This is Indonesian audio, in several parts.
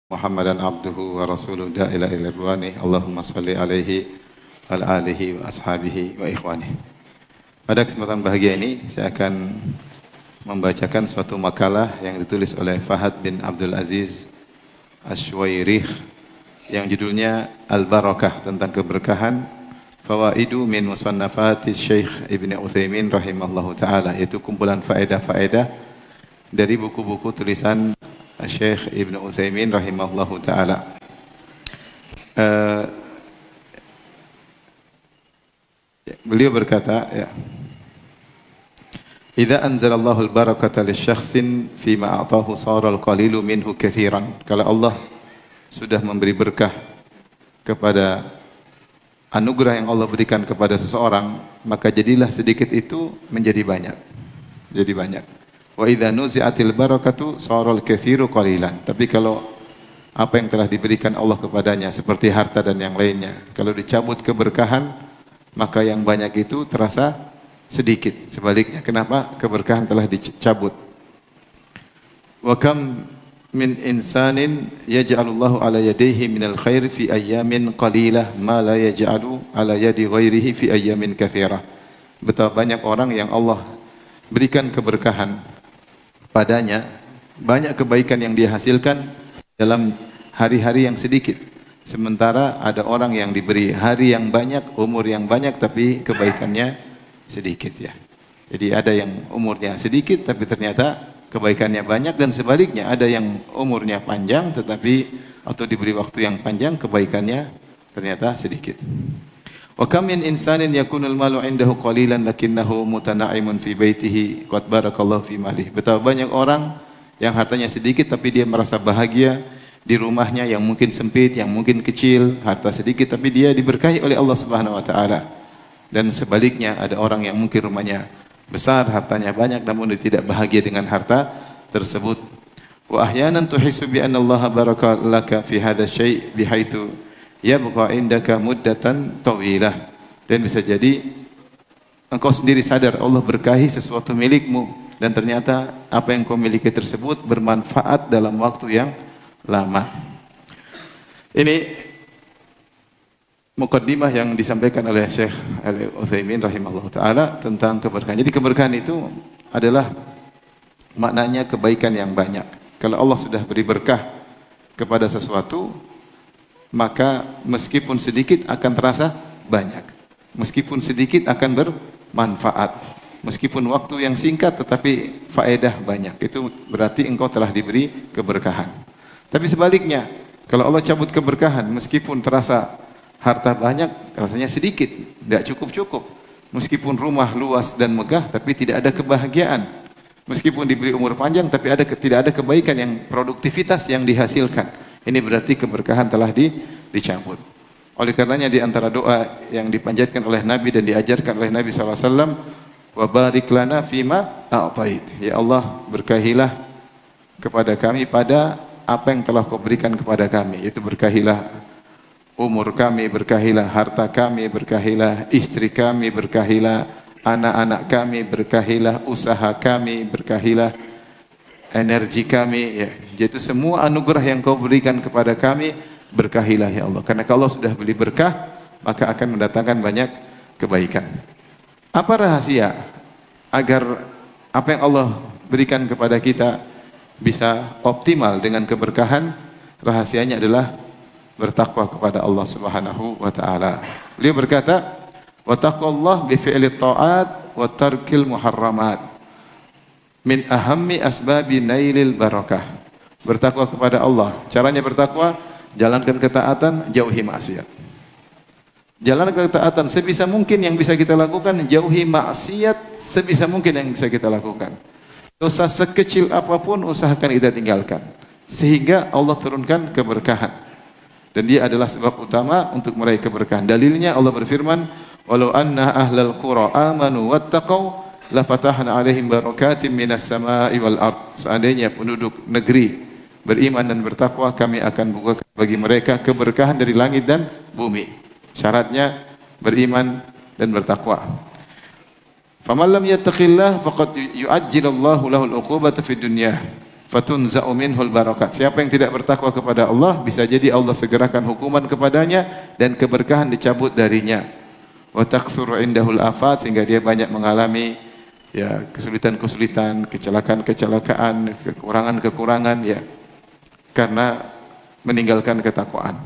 Muhammadan abduhu wa rasuluhu da'ila ila ridwani. Allahumma salli alaihi wa ala alihi wa ashabihi wa ikhwani. Pada kesempatan bahagia ini saya akan membacakan suatu makalah yang ditulis oleh Fahad bin Abdul Aziz Asy-Syuwairikh yang judulnya Al-Barakah, tentang keberkahan. Fawaidu min musannafati Syekh Ibnu Utsaimin rahimahullahu taala, yaitu kumpulan faedah-faedah dari buku-buku tulisan Syekh Ibnu Utsaimin rahimahullahu taala. Beliau berkata, ya, idza anzalallahu al-barakata lisyakhsin fima a'tahu sara al-qalilu minhu katsiran. Kalau Allah sudah memberi berkah kepada anugerah yang Allah berikan kepada seseorang, maka jadilah sedikit itu menjadi banyak. Jadi banyak. Wa idza nuzi'atil barakatu saral katsiru qalilan. Tapi kalau apa yang telah diberikan Allah kepadanya seperti harta dan yang lainnya, kalau dicabut keberkahan, maka yang banyak itu terasa sedikit. Sebaliknya, kenapa? Keberkahan telah dicabut. Wa kam min insanin yaj'alullahu ala yadayhi minal khair fi ayyamin qalilah ma la yaj'alu ala yadi ghairihi fi ayyamin katsirah. Betapa banyak orang yang Allah berikan keberkahan padanya, banyak kebaikan yang dia hasilkan dalam hari-hari yang sedikit. Sementara ada orang yang diberi hari yang banyak, umur yang banyak, tapi kebaikannya sedikit, ya. Jadi ada yang umurnya sedikit tapi ternyata kebaikannya banyak, dan sebaliknya ada yang umurnya panjang tetapi atau diberi waktu yang panjang, kebaikannya ternyata sedikit. Wa kam min insanin yakunul malu indahu qalilan lakinnahu mutana'imun fi baitihi qad barakallahu fi malihi. Betapa banyak orang yang hartanya sedikit tapi dia merasa bahagia di rumahnya yang mungkin sempit, yang mungkin kecil, harta sedikit tapi dia diberkahi oleh Allah Subhanahu wa taala. Dan sebaliknya ada orang yang mungkin rumahnya besar, hartanya banyak, namun dia tidak bahagia dengan harta tersebut. Wa ahyanan tuhissu bi anna Allah baraka laka fi hadha syai' bihaitsu yabqa indaka muddatan tawilah. Dan bisa jadi engkau sendiri sadar Allah berkahi sesuatu milikmu, dan ternyata apa yang kau miliki tersebut bermanfaat dalam waktu yang lama. Ini mukaddimah yang disampaikan oleh Syekh Al-Utsaimin rahimahullah ta'ala tentang keberkahan. Jadi keberkahan itu adalah maknanya kebaikan yang banyak. Kalau Allah sudah beri berkah kepada sesuatu, maka meskipun sedikit akan terasa banyak. Meskipun sedikit akan bermanfaat. Meskipun waktu yang singkat tetapi faedah banyak. Itu berarti engkau telah diberi keberkahan. Tapi sebaliknya, kalau Allah cabut keberkahan, meskipun terasa harta banyak, rasanya sedikit, tidak cukup-cukup. Meskipun rumah luas dan megah, tapi tidak ada kebahagiaan. Meskipun diberi umur panjang, tapi tidak ada kebaikan, yang produktivitas yang dihasilkan. Ini berarti keberkahan telah dicabut. Oleh karenanya di antara doa yang dipanjatkan oleh Nabi dan diajarkan oleh Nabi SAW, wa barik lana fima a'tait. Ya Allah, berkahilah kepada kami pada apa yang telah kau berikan kepada kami. Itu berkahilah umur kami, berkahilah harta kami, berkahilah istri kami, berkahilah anak-anak kami, berkahilah usaha kami, berkahilah energi kami, ya. Jadi semua anugerah yang kau berikan kepada kami, berkahilah ya Allah. Karena kalau Allah sudah beri berkah, maka akan mendatangkan banyak kebaikan. Apa rahasia agar apa yang Allah berikan kepada kita bisa optimal dengan keberkahan? Rahasianya adalah bertakwa kepada Allah Subhanahu wa taala. Beliau berkata, "Wa taqwallah bi fi'li ta'at wa tarkil muharramat min ahammi asbabi nailil barakah." Bertakwa kepada Allah. Caranya bertakwa, jalankan ketaatan, jauhi maksiat. Jalankan ketaatan sebisa mungkin yang bisa kita lakukan, jauhi maksiat sebisa mungkin yang bisa kita lakukan. Dosa sekecil apapun usahakan kita tinggalkan, sehingga Allah turunkan keberkahan. Dan dia adalah sebab utama untuk meraih keberkahan. Dalilnya Allah berfirman, "Walau anna ahlal qura amanu wattaqau la fatahna 'alaihim barakatim minas sama'i wal ard." Seandainya penduduk negeri beriman dan bertakwa, kami akan buka bagi mereka keberkahan dari langit dan bumi. Syaratnya beriman dan bertakwa. Faman lam yattaqillah faqad yu'ajjilallahu lahu al-'uqubata fid dunya fatunza'u minhul barakat. Siapa yang tidak bertakwa kepada Allah, bisa jadi Allah segerakan hukuman kepadanya dan keberkahan dicabut darinya. Wa taktsuru indahul afat, sehingga dia banyak mengalami ya kesulitan-kesulitan, kecelakaan-kecelakaan, kekurangan-kekurangan ya karena meninggalkan ketakwaan.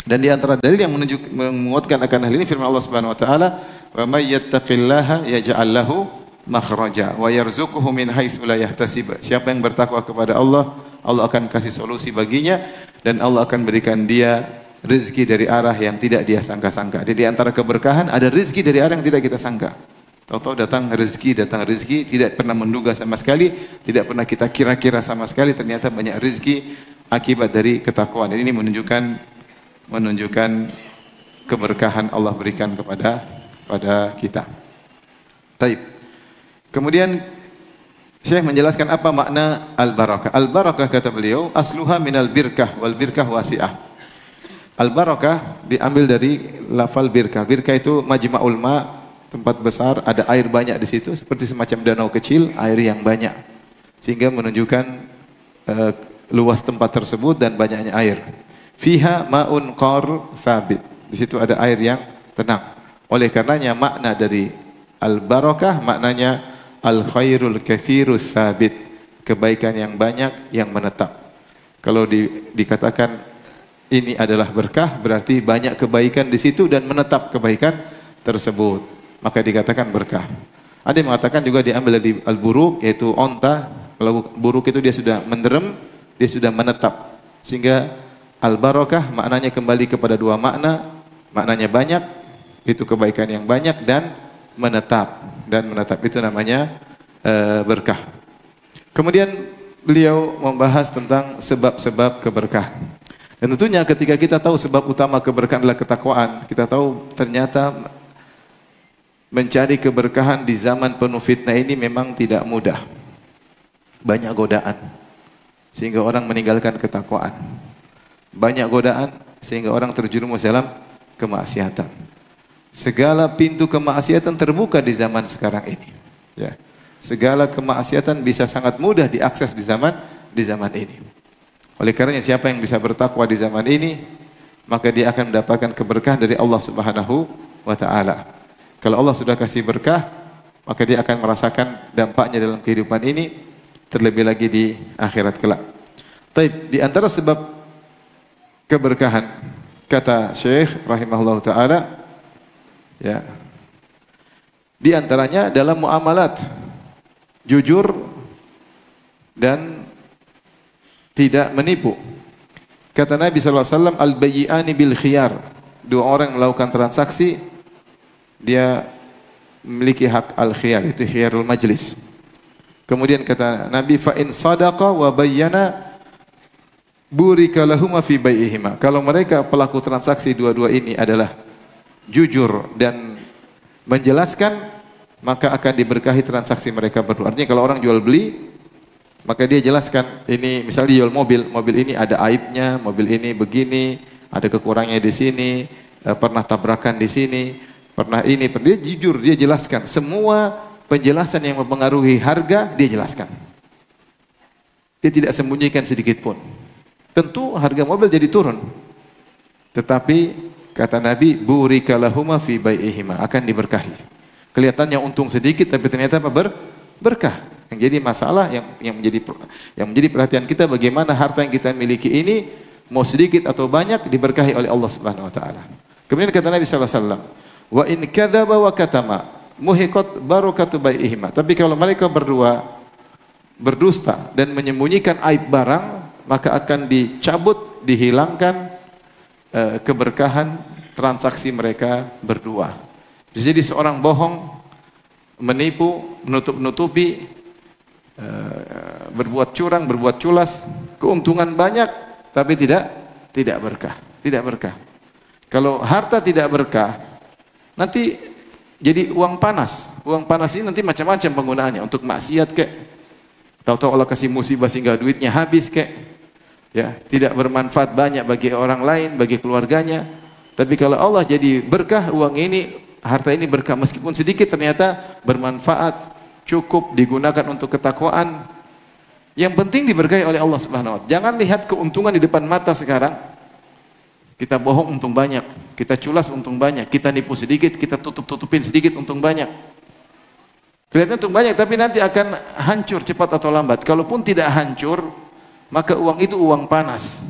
Dan di antara dalil yang menguatkan akan hal ini firman Allah Subhanahu wa taala, "Wa may yattaqillaha yaj'al lahu makhraja wa yarzuquhu min haitsu la yahtasib." Siapa yang bertakwa kepada Allah, Allah akan kasih solusi baginya dan Allah akan berikan dia rezeki dari arah yang tidak dia sangka-sangka. Jadi di antara keberkahan ada rezeki dari arah yang tidak kita sangka. Tahu-tahu datang rezeki, tidak pernah menduga sama sekali, tidak pernah kita kira-kira sama sekali, ternyata banyak rezeki akibat dari ketakwaan. Ini menunjukkan keberkahan Allah berikan kepada kita. Taib. Kemudian Syekh menjelaskan apa makna al-barakah. Al-barakah kata beliau, asluha minal birkah wal birkah wasi'ah. Al-barakah diambil dari lafal birkah. Birkah itu majma'ul ma', tempat besar, ada air banyak di situ, seperti semacam danau kecil, air yang banyak. Sehingga menunjukkan luas tempat tersebut dan banyaknya air. Fiha ma'un qar sabit. Di situ ada air yang tenang. Oleh karenanya makna dari al-barakah maknanya al-khairul katsirus sabit. Kebaikan yang banyak yang menetap. Kalau dikatakan ini adalah berkah, berarti banyak kebaikan di situ dan menetap kebaikan tersebut. Maka dikatakan berkah. Ada yang mengatakan juga diambil dari al-buruk, yaitu onta. Kalau buruk itu dia sudah menderem, dia sudah menetap. Sehingga al-barakah maknanya kembali kepada dua makna. Maknanya banyak, itu kebaikan yang banyak, dan menetap. Dan menetap itu namanya berkah. Kemudian beliau membahas tentang sebab-sebab keberkahan. Dan tentunya ketika kita tahu sebab utama keberkahan adalah ketakwaan, kita tahu ternyata mencari keberkahan di zaman penuh fitnah ini memang tidak mudah. Banyak godaan sehingga orang meninggalkan ketakwaan. Banyak godaan sehingga orang terjerumus dalam kemaksiatan. Segala pintu kemaksiatan terbuka di zaman sekarang ini. Ya. Segala kemaksiatan bisa sangat mudah diakses di zaman ini. Oleh karenanya siapa yang bisa bertakwa di zaman ini, maka dia akan mendapatkan keberkahan dari Allah Subhanahu wa taala. Kalau Allah sudah kasih berkah, maka dia akan merasakan dampaknya dalam kehidupan ini, terlebih lagi di akhirat kelak. Taib, di antara sebab keberkahan, kata Syekh rahimahullah ta'ala, ya, di antaranya dalam muamalat, jujur dan tidak menipu. Kata Nabi SAW, al-bayyi'ani bil khiyar. Dua orang melakukan transaksi, dia memiliki hak al-khiyar, itu khiyarul majlis. Kemudian kata Nabi, fa in sadaqa wa bayyana burika lahuma fi bai'ihima. Kalau mereka pelaku transaksi dua-dua ini adalah jujur dan menjelaskan, maka akan diberkahi transaksi mereka berdua. Artinya kalau orang jual beli, maka dia jelaskan, ini misalnya dia jual mobil ini ada aibnya, mobil ini begini, ada kekurangannya di sini, pernah tabrakan di sini, pernah ini, dia jujur, dia jelaskan. Semua penjelasan yang mempengaruhi harga, dia jelaskan. Dia tidak sembunyikan sedikit pun. Tentu harga mobil jadi turun. Tetapi kata Nabi, burika lahuma fi bai'ihima, akan diberkahi. Kelihatannya untung sedikit tapi ternyata apa? Berkah. Yang jadi masalah, yang menjadi perhatian kita, bagaimana harta yang kita miliki ini mau sedikit atau banyak diberkahi oleh Allah Subhanahu wa taala. Kemudian kata Nabi sallallahu alaihi wasallam, wa in kadzaba wa katama muhiqat barakatu bai'ihima. Tapi kalau mereka berdua berdusta dan menyembunyikan aib barang, maka akan dicabut, dihilangkan keberkahan transaksi mereka berdua. Bisa jadi seorang bohong, menipu, menutup-nutupi, berbuat curang, berbuat culas, keuntungan banyak, tapi tidak berkah, tidak berkah. Kalau harta tidak berkah, nanti jadi uang panas. Uang panas ini nanti macam-macam penggunaannya, untuk maksiat kek. Tahu-tahu Allah kasih musibah sehingga duitnya habis kek. Ya, tidak bermanfaat banyak bagi orang lain, bagi keluarganya. Tapi kalau Allah jadi berkah, uang ini, harta ini berkah, meskipun sedikit ternyata bermanfaat, cukup digunakan untuk ketakwaan. Yang penting diberkahi oleh Allah Subhanahu wa taala. Jangan lihat keuntungan di depan mata sekarang. Kita bohong untung banyak, kita culas untung banyak, kita nipu sedikit, kita tutup-tutupin sedikit untung banyak. Kelihatan untung banyak tapi nanti akan hancur cepat atau lambat. Kalaupun tidak hancur, maka uang itu uang panas.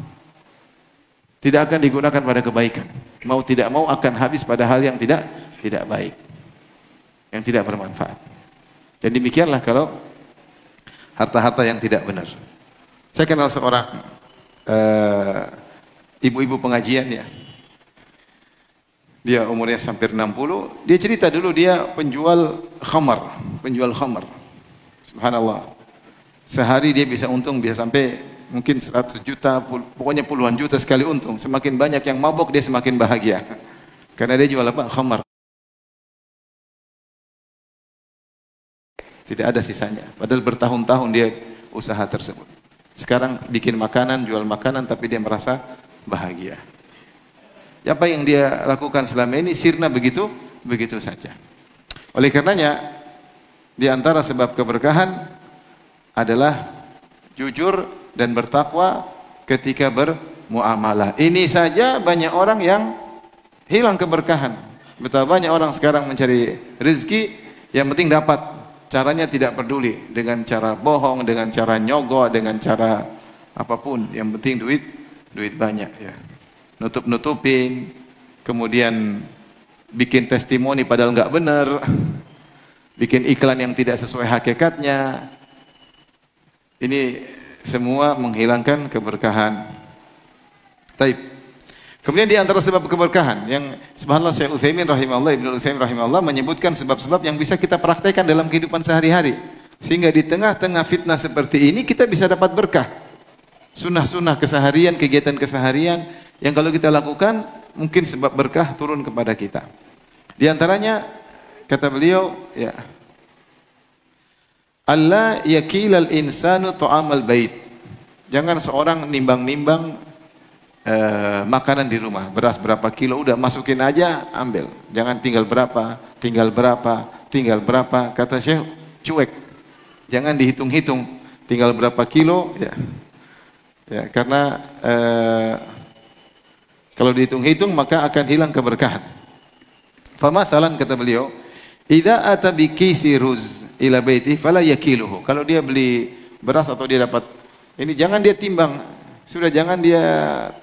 Tidak akan digunakan pada kebaikan. Mau tidak mau akan habis pada hal yang tidak baik. Yang tidak bermanfaat. Dan demikianlah kalau harta-harta yang tidak benar. Saya kenal seorang ibu-ibu pengajian ya. Dia umurnya hampir 60. Dia cerita dulu dia penjual khamar. Subhanallah. Sehari dia bisa untung bisa sampai mungkin 100 juta, pokoknya puluhan juta sekali untung. Semakin banyak yang mabok dia semakin bahagia. Karena dia jual apa? Khamar. Tidak ada sisanya. Padahal bertahun-tahun dia usaha tersebut. Sekarang bikin makanan, jual makanan tapi dia merasa bahagia. Apa yang dia lakukan selama ini sirna begitu saja. Oleh karenanya di antara sebab keberkahan adalah jujur dan bertakwa ketika bermuamalah. Ini saja banyak orang yang hilang keberkahan. Betapa banyak orang sekarang mencari rezeki yang penting dapat. Caranya tidak peduli dengan cara bohong, dengan cara nyogok, dengan cara apapun. Yang penting duit banyak ya. Nutup-nutupin, kemudian bikin testimoni padahal nggak benar, bikin iklan yang tidak sesuai hakikatnya. Ini semua menghilangkan keberkahan. Taib. Kemudian di antara sebab keberkahan yang subhanallah Syekh Utsaimin rahimahullah, Ibnu Utsaimin rahimahullah menyebutkan sebab-sebab yang bisa kita praktekkan dalam kehidupan sehari-hari. Sehingga di tengah-tengah fitnah seperti ini kita bisa dapat berkah. Sunnah-sunnah keseharian, kegiatan keseharian yang kalau kita lakukan mungkin sebab berkah turun kepada kita. Di antaranya kata beliau ya Allah yakilal insanu ta'amal bait. Jangan seorang nimbang-nimbang makanan di rumah, beras berapa kilo, udah masukin aja, ambil. Jangan tinggal berapa. Kata Syekh, cuek. Jangan dihitung-hitung, tinggal berapa kilo, ya. Ya, karena kalau dihitung-hitung maka akan hilang keberkahan. Famathalan kata beliau, idza ata bi kisi ruz ila baiti fala yakiluhu. Kalau dia beli beras atau dia dapat ini jangan dia timbang. Sudah jangan dia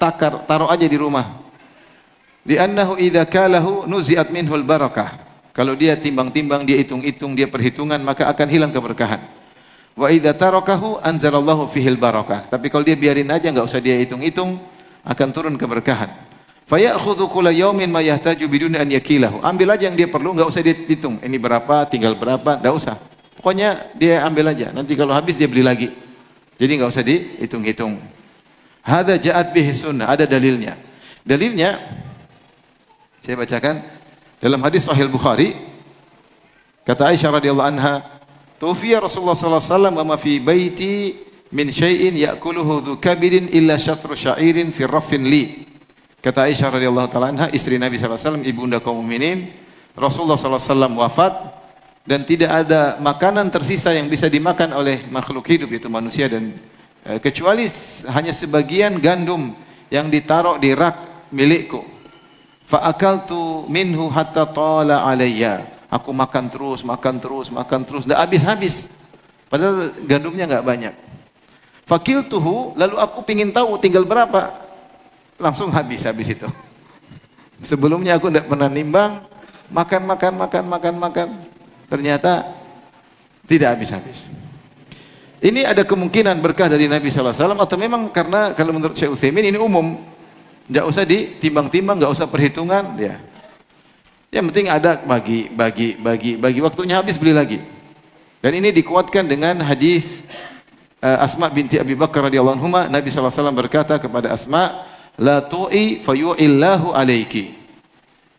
takar, taruh aja di rumah. Li'annahu idza kalahu nuzi'at minhul barakah. Kalau dia timbang-timbang, dia hitung-hitung, dia perhitungan, maka akan hilang keberkahan. Wa idza tarakahu anzalallahu fihil barakah. Tapi kalau dia biarin aja, enggak usah dia hitung-hitung, akan turun keberkahan. Fa ya'khudhu kulla yawmin ma yahtaju bidun an yakilahu. Ambil aja yang dia perlu, enggak usah dia hitung. Ini berapa, tinggal berapa, enggak usah. Pokoknya dia ambil aja. Nanti kalau habis dia beli lagi. Jadi enggak usah dihitung-hitung. Hada ja'at bihi sunnah, ada dalilnya. Dalilnya saya bacakan dalam hadis Sahih Bukhari. Kata Aisyah radhiyallahu anha, "Tufiya Rasulullah sallallahu alaihi wasallam wa ma fi baiti min syai'in ya'kuluhu dzu kabidin illa syatru sya'irin fi raffin li." Kata Aisyah radhiyallahu taala anha, istri Nabi sallallahu alaihi wasallam, ibunda kaum mukminin, Rasulullah sallallahu alaihi wasallam wafat dan tidak ada makanan tersisa yang bisa dimakan oleh makhluk hidup yaitu manusia dan kecuali hanya sebagian gandum yang ditaruh di rak milikku. Fa akaltu minhu hatta tala alayya. Aku makan terus, enggak habis-habis. Padahal gandumnya enggak banyak. Fakiltuhu, lalu aku pingin tahu tinggal berapa. Langsung habis itu. Sebelumnya aku enggak pernah nimbang, makan. Ternyata tidak habis-habis. Ini ada kemungkinan berkah dari Nabi SAW atau memang karena kalau menurut Syekh Utsaimin ini umum, tidak usah ditimbang-timbang, tidak usah perhitungan, ya. Yang penting ada bagi waktunya habis beli lagi. Dan ini dikuatkan dengan hadis Asma binti Abi Bakar radhiyallahu anhuma. Nabi SAW berkata kepada Asma, la tu'i fayu'illahu alaiki.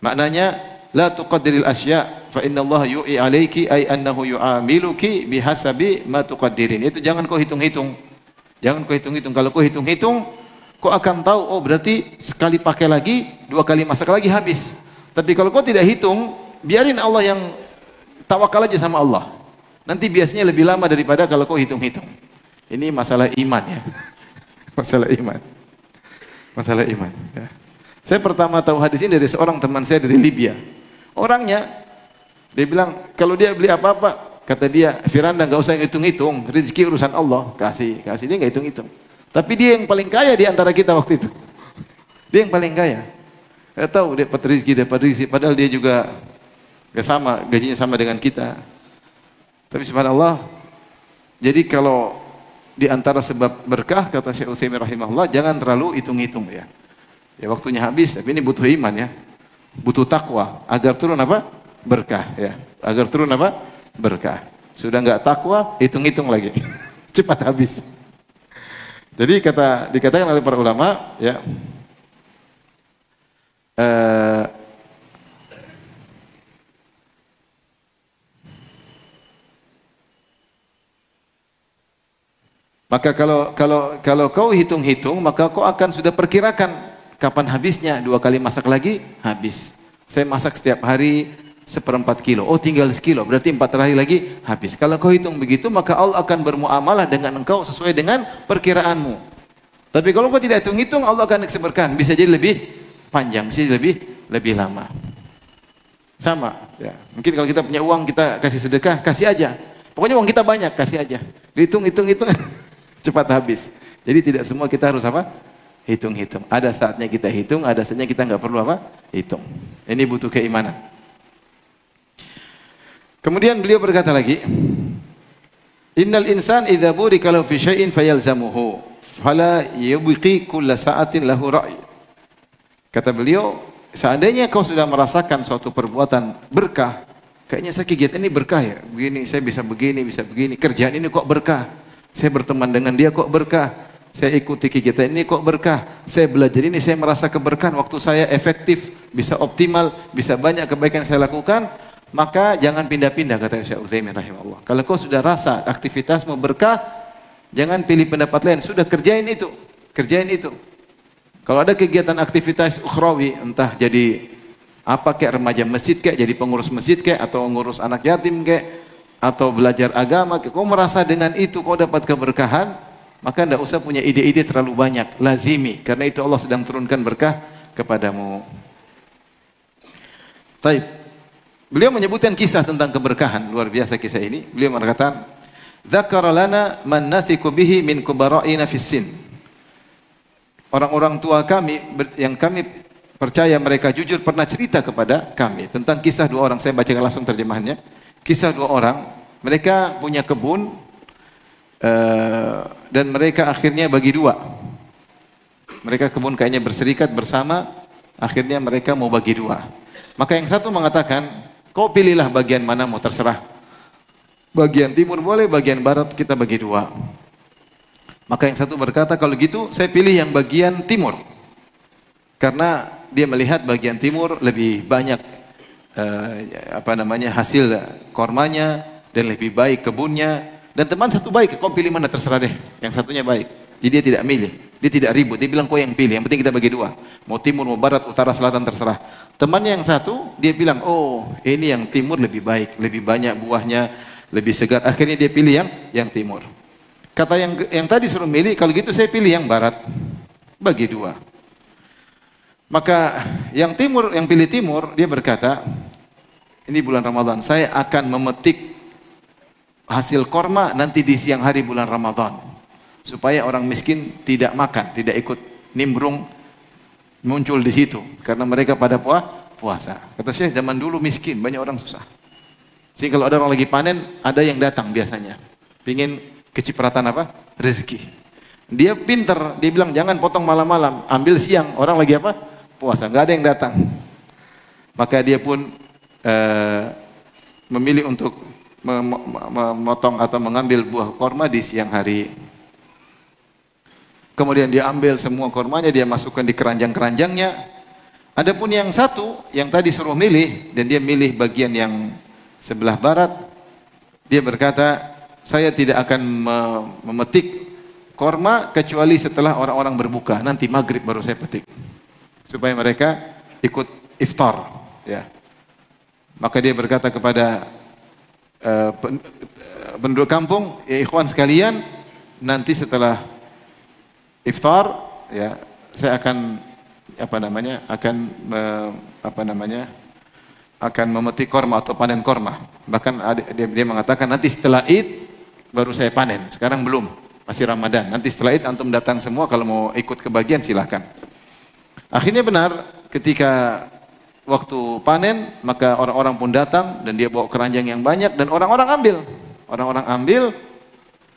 Maknanya la tuqaddiril asya' fa inna Allah yu'i alaiki ay annahu yu'amiluki bihasabi ma tuqaddirin. Itu jangan kau hitung-hitung. Kalau kau hitung-hitung, kau akan tahu oh berarti sekali pakai lagi, dua kali masak lagi habis. Tapi kalau kau tidak hitung, biarin Allah yang tawakal aja sama Allah. Nanti biasanya lebih lama daripada kalau kau hitung-hitung. Ini masalah iman ya. Masalah iman. Masalah iman. Ya. Saya pertama tahu hadis ini dari seorang teman saya dari Libya. Orangnya, dia bilang, kalau dia beli apa-apa, kata dia, Firanda nggak usah hitung-hitung, rezeki urusan Allah, kasih dia nggak hitung-hitung. Tapi dia yang paling kaya di antara kita waktu itu. Dia yang paling kaya. Saya tahu dia dapat rezeki, padahal dia juga nggak sama, gajinya sama dengan kita. Tapi subhanallah, jadi kalau di antara sebab berkah, kata Syekh Utsaimin rahimahullah, jangan terlalu hitung-hitung ya. Ya waktunya habis, tapi ini butuh iman ya. Butuh takwa agar turun apa? Berkah ya. Agar turun apa? Berkah. Sudah enggak takwa, hitung-hitung lagi. Cepat habis. Jadi dikatakan oleh para ulama ya, maka kalau kau hitung-hitung, maka kau akan sudah perkirakan kapan habisnya. 2 kali masak lagi habis. Saya masak setiap hari 1/4 kilo. Oh tinggal sekilo, berarti 4 hari lagi habis. Kalau kau hitung begitu, maka Allah akan bermuamalah dengan engkau sesuai dengan perkiraanmu. Tapi kalau kau tidak hitung-hitung, Allah akan keberkahan. Bisa jadi lebih panjang, bisa jadi lebih lama. Sama ya. Mungkin kalau kita punya uang, kita kasih sedekah, kasih aja. Pokoknya uang kita banyak, kasih aja. Hitung cepat habis. Jadi tidak semua kita harus apa? Hitung-hitung. Ada saatnya kita hitung, ada saatnya kita nggak perlu apa? Hitung. Ini butuh keimanan. Kemudian beliau berkata lagi, Innal insan idza burika lahu fi syai'in fayalzamuhu fala yubqi kulla sa'atin lahu ra'i. Kata beliau, seandainya kau sudah merasakan suatu perbuatan berkah, kayaknya saya kegiatan ini berkah ya. Begini, saya bisa begini, bisa begini. Kerjaan ini kok berkah. Saya berteman dengan dia kok berkah. Saya ikuti kegiatan ini kok berkah. Saya belajar ini, saya merasa keberkahan. Waktu saya efektif, bisa optimal, bisa banyak kebaikan yang saya lakukan. Maka jangan pindah-pindah, kata Syekh Utsaimin rahimahullah. Kalau kau sudah rasa aktivitasmu berkah, jangan pilih pendapat lain. Sudah kerjain itu. Kerjain itu. Kalau ada kegiatan aktivitas ukhrawi, entah jadi apa kayak remaja masjid kayak, jadi pengurus masjid kayak, atau ngurus anak yatim kayak, atau belajar agama kayak, kau merasa dengan itu kau dapat keberkahan, maka tidak usah punya ide-ide terlalu banyak, lazimi, karena itu Allah sedang turunkan berkah kepadamu. Taib. Beliau menyebutkan kisah tentang keberkahan, luar biasa kisah ini. Beliau mengatakan, "Dzakara lana man nathiqu bihi min kubara'ina fis sin." Orang-orang tua kami yang kami percaya mereka jujur pernah cerita kepada kami tentang kisah 2 orang. Saya bacakan langsung terjemahannya. Kisah 2 orang, mereka punya kebun dan mereka akhirnya bagi 2. Mereka kebun kayaknya berserikat bersama, akhirnya mereka mau bagi 2. Maka yang satu mengatakan, kau pilihlah bagian mana mau, terserah. Bagian timur boleh, bagian barat kita bagi 2. Maka yang satu berkata, kalau gitu saya pilih yang bagian timur. Karena dia melihat bagian timur lebih banyak hasil kormanya dan lebih baik kebunnya. Dan teman satu baik, kau pilih mana terserah deh. Yang satunya baik. Jadi dia tidak milih, dia tidak ribut. Dia bilang kau yang pilih, yang penting kita bagi 2. Mau timur, mau barat, utara, selatan terserah. Temannya yang satu, dia bilang, oh ini yang timur lebih baik, lebih banyak buahnya, lebih segar. Akhirnya dia pilih yang timur. Kata yang tadi suruh milih, kalau gitu saya pilih yang barat. Bagi 2. Maka yang timur, yang pilih timur, dia berkata, ini bulan Ramadan, saya akan memetik hasil korma nanti di siang hari bulan Ramadan. Supaya orang miskin tidak makan, tidak ikut nimbrung muncul di situ. Karena mereka pada puasa. Kata saya, zaman dulu miskin, banyak orang susah. Sehingga kalau ada orang lagi panen, ada yang datang biasanya. Pingin kecipratan apa? Rezeki. Dia pinter, dia bilang jangan potong malam-malam, ambil siang, orang lagi apa? Puasa, nggak ada yang datang. Maka dia pun memilih untuk memotong atau mengambil buah korma di siang hari. Kemudian dia ambil semua kormanya, dia masukkan di keranjang-keranjangnya. Adapun yang satu, yang tadi suruh milih, dan dia milih bagian yang sebelah barat, dia berkata, saya tidak akan memetik korma kecuali setelah orang-orang berbuka. Nanti maghrib baru saya petik. Supaya mereka ikut iftar. Ya. Maka dia berkata kepada penduduk kampung, ya ikhwan sekalian, nanti setelah iftar ya saya akan akan memetik korma atau panen korma. Bahkan dia mengatakan nanti setelah Id baru saya panen. Sekarang belum, masih Ramadan. Nanti setelah Id antum datang semua, kalau mau ikut kebagian silahkan. Akhirnya benar, ketika waktu panen maka orang-orang pun datang dan dia bawa keranjang yang banyak dan orang-orang ambil. Orang-orang ambil,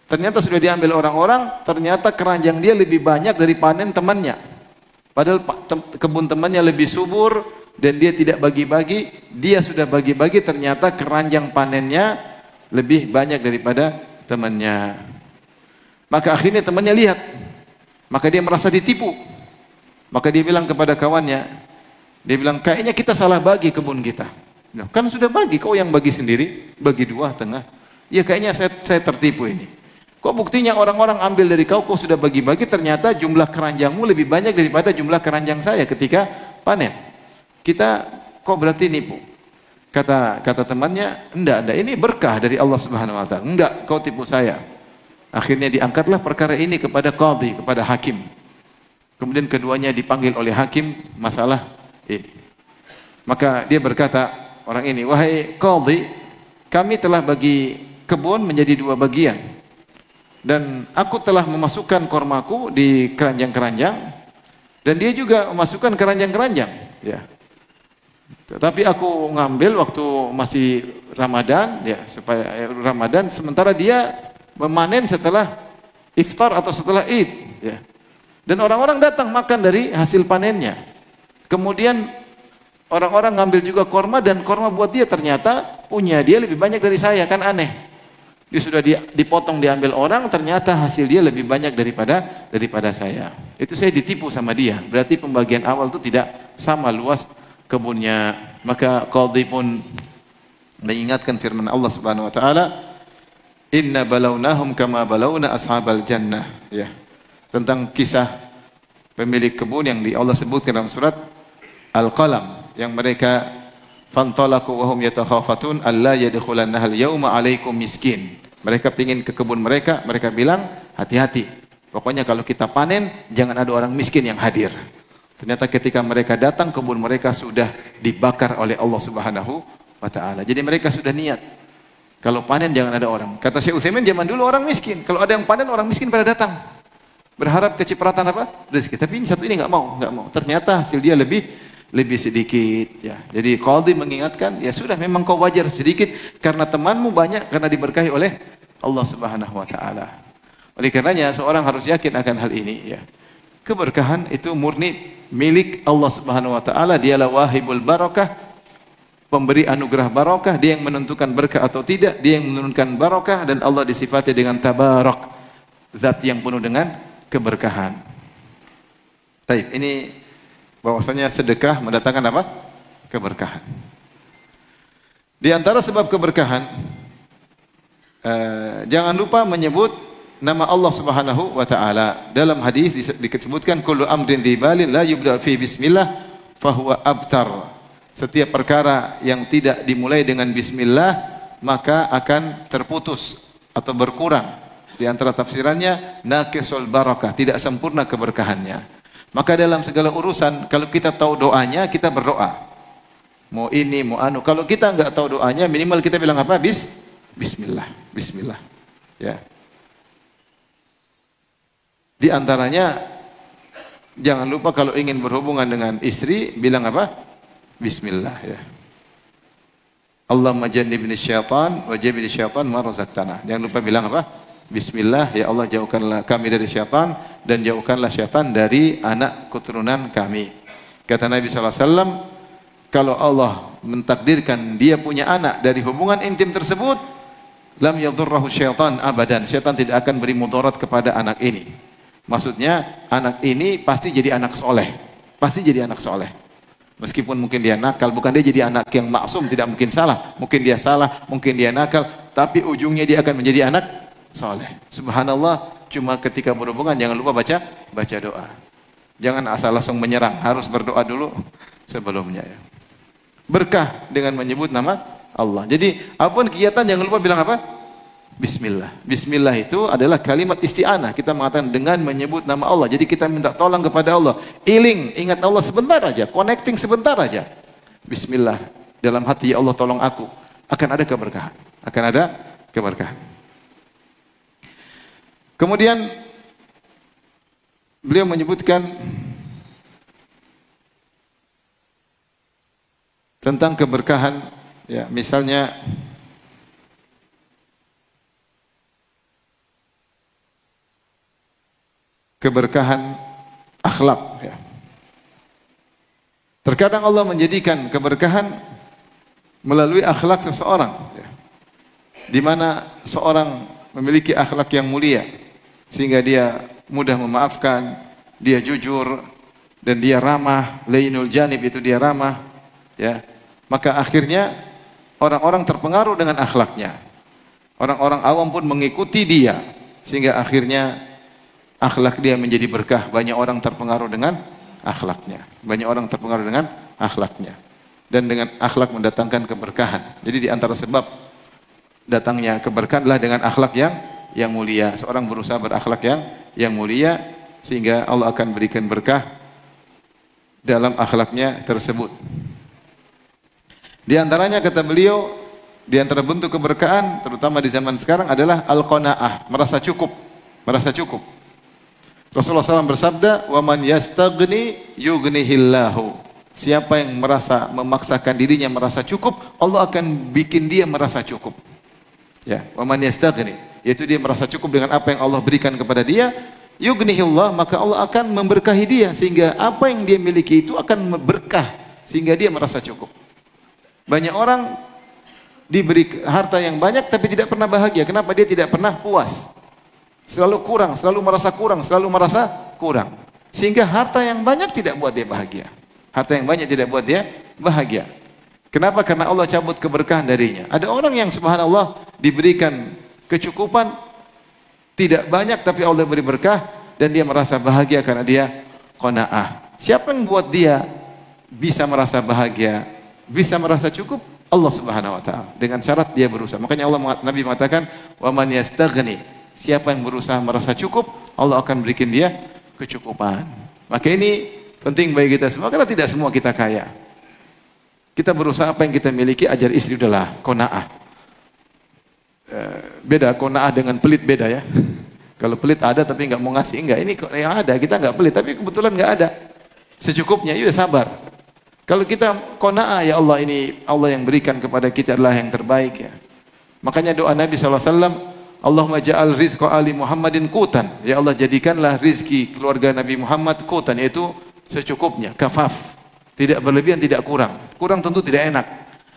ternyata sudah diambil orang-orang, ternyata keranjang dia lebih banyak dari panen temannya. Padahal kebun temannya lebih subur dan dia tidak bagi-bagi, dia sudah bagi-bagi, ternyata keranjang panennya lebih banyak daripada temannya. Maka akhirnya temannya lihat, maka dia merasa ditipu. Maka dia bilang kepada kawannya, dia bilang kayaknya kita salah bagi kebun kita. Nah, kan sudah bagi, kau yang bagi sendiri, bagi dua tengah. Ya kayaknya saya tertipu ini. Kok buktinya orang-orang ambil dari kau sudah bagi-bagi, ternyata jumlah keranjangmu lebih banyak daripada jumlah keranjang saya ketika panen. Kita kok berarti nipu? Kata temannya, enggak, ini berkah dari Allah Subhanahu wa taala. Enggak, kau tipu saya. Akhirnya diangkatlah perkara ini kepada qadhi, kepada hakim. Kemudian keduanya dipanggil oleh hakim masalah ini. Maka dia berkata, orang ini, wahai qadhi, kami telah bagi kebun menjadi dua bagian. Dan aku telah memasukkan kormaku di keranjang-keranjang dan dia juga memasukkan keranjang-keranjang, ya. Tetapi aku ngambil waktu masih Ramadan, ya, supaya Ramadan, sementara dia memanen setelah iftar atau setelah Id, ya. Dan orang-orang datang makan dari hasil panennya. Kemudian orang-orang ngambil juga korma dan korma buat dia, ternyata punya dia lebih banyak dari saya, kan aneh. Dia sudah dipotong diambil orang, ternyata hasil dia lebih banyak daripada saya. Itu saya ditipu sama dia. Berarti pembagian awal itu tidak sama luas kebunnya. Maka qadhi pun mengingatkan firman Allah Subhanahu wa taala, "Inna balawnahum kama balawna ashabal jannah." Ya. Tentang kisah pemilik kebun yang Allah sebutkan dalam surat Al-Qalam, yang mereka fantalaqu wa hum yatakhafatun alla yadkhulannaha al-yawma 'alaikum miskin. Mereka ingin ke kebun mereka bilang, hati-hati. Pokoknya kalau kita panen jangan ada orang miskin yang hadir. Ternyata ketika mereka datang, kebun mereka sudah dibakar oleh Allah Subhanahu wa taala. Jadi mereka sudah niat, kalau panen jangan ada orang. Kata Syekh Utsaimin, zaman dulu orang miskin, kalau ada yang panen orang miskin pada datang. Berharap kecipratan apa? Rezeki. Tapi ini satu ini enggak mau. Ternyata hasil dia lebih sedikit, ya. Jadi qadhi mengingatkan, ya sudah, memang kau wajar sedikit karena temanmu banyak, karena diberkahi oleh Allah Subhanahu wa taala. Oleh karenanya seorang harus yakin akan hal ini, ya. Keberkahan itu murni milik Allah Subhanahu wa taala, dialah wahibul barakah, pemberi anugerah barakah, dia yang menentukan berkah atau tidak, dia yang menurunkan barakah, dan Allah disifati dengan tabarak, zat yang penuh dengan keberkahan. Baik, ini bahwasanya sedekah mendatangkan apa? Keberkahan. Di antara sebab keberkahan, jangan lupa menyebut nama Allah Subhanahu wa taala. Dalam hadis disebutkan kullu amrin dzibalin la yubda fi bismillah fahuwa abtar. Setiap perkara yang tidak dimulai dengan bismillah maka akan terputus atau berkurang. Di antara tafsirannya naqisul barakah, tidak sempurna keberkahannya. Maka dalam segala urusan, kalau kita tahu doanya, kita berdoa. Mau ini, mau anu. Kalau kita enggak tahu doanya, minimal kita bilang apa? Bismillah. Bismillah. Ya. Di antaranya, jangan lupa kalau ingin berhubungan dengan istri, bilang apa? Bismillah. Ya. Allahumma jannibni syaitan, wa jannibni syaitan ma razaqtana. Jangan lupa bilang apa? Bismillah, ya Allah jauhkanlah kami dari syaitan dan jauhkanlah syaitan dari anak keturunan kami. Kata Nabi SAW, kalau Allah mentakdirkan dia punya anak dari hubungan intim tersebut, lam yadhurrahu syaitan abadan. Syaitan tidak akan beri mudarat kepada anak ini. Maksudnya anak ini pasti jadi anak soleh. Pasti jadi anak soleh. Meskipun mungkin dia nakal, bukan dia jadi anak yang maksum, tidak mungkin salah. Mungkin dia salah, mungkin dia nakal, tapi ujungnya dia akan menjadi anak soleh. Subhanallah, cuma ketika berhubungan jangan lupa baca doa. Jangan asal langsung menyerang, harus berdoa dulu sebelumnya, ya. Berkah dengan menyebut nama Allah. Jadi apapun kegiatan jangan lupa bilang apa? Bismillah. Bismillah itu adalah kalimat isti'anah. Kita mengatakan dengan menyebut nama Allah. Jadi kita minta tolong kepada Allah. Iling, ingat Allah sebentar aja, connecting sebentar aja. Bismillah. Dalam hati, ya Allah tolong aku. Akan ada keberkahan. Akan ada keberkahan. Kemudian beliau menyebutkan tentang keberkahan, ya, misalnya keberkahan akhlak, ya. Terkadang Allah menjadikan keberkahan melalui akhlak seseorang, ya. Di mana seorang memiliki akhlak yang mulia sehingga dia mudah memaafkan, dia jujur dan dia ramah, lainul janib itu dia ramah, ya. Maka akhirnya orang-orang terpengaruh dengan akhlaknya. Orang-orang awam pun mengikuti dia sehingga akhirnya akhlak dia menjadi berkah. Banyak orang terpengaruh dengan akhlaknya. Banyak orang terpengaruh dengan akhlaknya. Dan dengan akhlak mendatangkan keberkahan. Jadi di antara sebab datangnya keberkahan adalah dengan akhlak yang mulia. Seorang berusaha berakhlak yang mulia sehingga Allah akan berikan berkah dalam akhlaknya tersebut. Di antaranya kata beliau, di antara bentuk keberkahan terutama di zaman sekarang adalah al-qanaah, merasa cukup, merasa cukup. Rasulullah SAW bersabda, "Wa man yastaghni yughnihillahu." Siapa yang merasa memaksakan dirinya merasa cukup, Allah akan bikin dia merasa cukup. Ya, wa man yastaghni, yaitu dia merasa cukup dengan apa yang Allah berikan kepada dia, yughnihillah, maka Allah akan memberkahi dia sehingga apa yang dia miliki itu akan berkah sehingga dia merasa cukup. Banyak orang diberi harta yang banyak tapi tidak pernah bahagia. Kenapa? Dia tidak pernah puas. Selalu kurang, selalu merasa kurang, selalu merasa kurang. Sehingga harta yang banyak tidak buat dia bahagia. Harta yang banyak tidak buat dia bahagia. Kenapa? Karena Allah cabut keberkahan darinya. Ada orang yang subhanallah diberikan kecukupan tidak banyak tapi Allah beri berkah dan dia merasa bahagia karena dia qanaah. Siapa yang buat dia bisa merasa bahagia, bisa merasa cukup? Allah Subhanahu wa taala. Dengan syarat dia berusaha. Makanya Nabi mengatakan, "Wa man yastaghni." Siapa yang berusaha merasa cukup, Allah akan berikan dia kecukupan. Maka ini penting bagi kita semua karena tidak semua kita kaya. Kita berusaha apa yang kita miliki, ajar istri udahlah qanaah. Beda qanaah dengan pelit, beda ya. Kalau pelit ada tapi enggak mau ngasih, enggak. Ini yang ada, kita enggak pelit tapi kebetulan enggak ada. Secukupnya, ya udah sabar. Kalau kita qanaah, ya Allah, ini Allah yang berikan kepada kita adalah yang terbaik, ya. Makanya doa Nabi SAW, Allahumma ja'al rizqa ali Muhammadin qutan. Ya Allah, jadikanlah rizki keluarga Nabi Muhammad qutan, yaitu secukupnya, kafaf. Tidak berlebihan, tidak kurang. Kurang tentu tidak enak.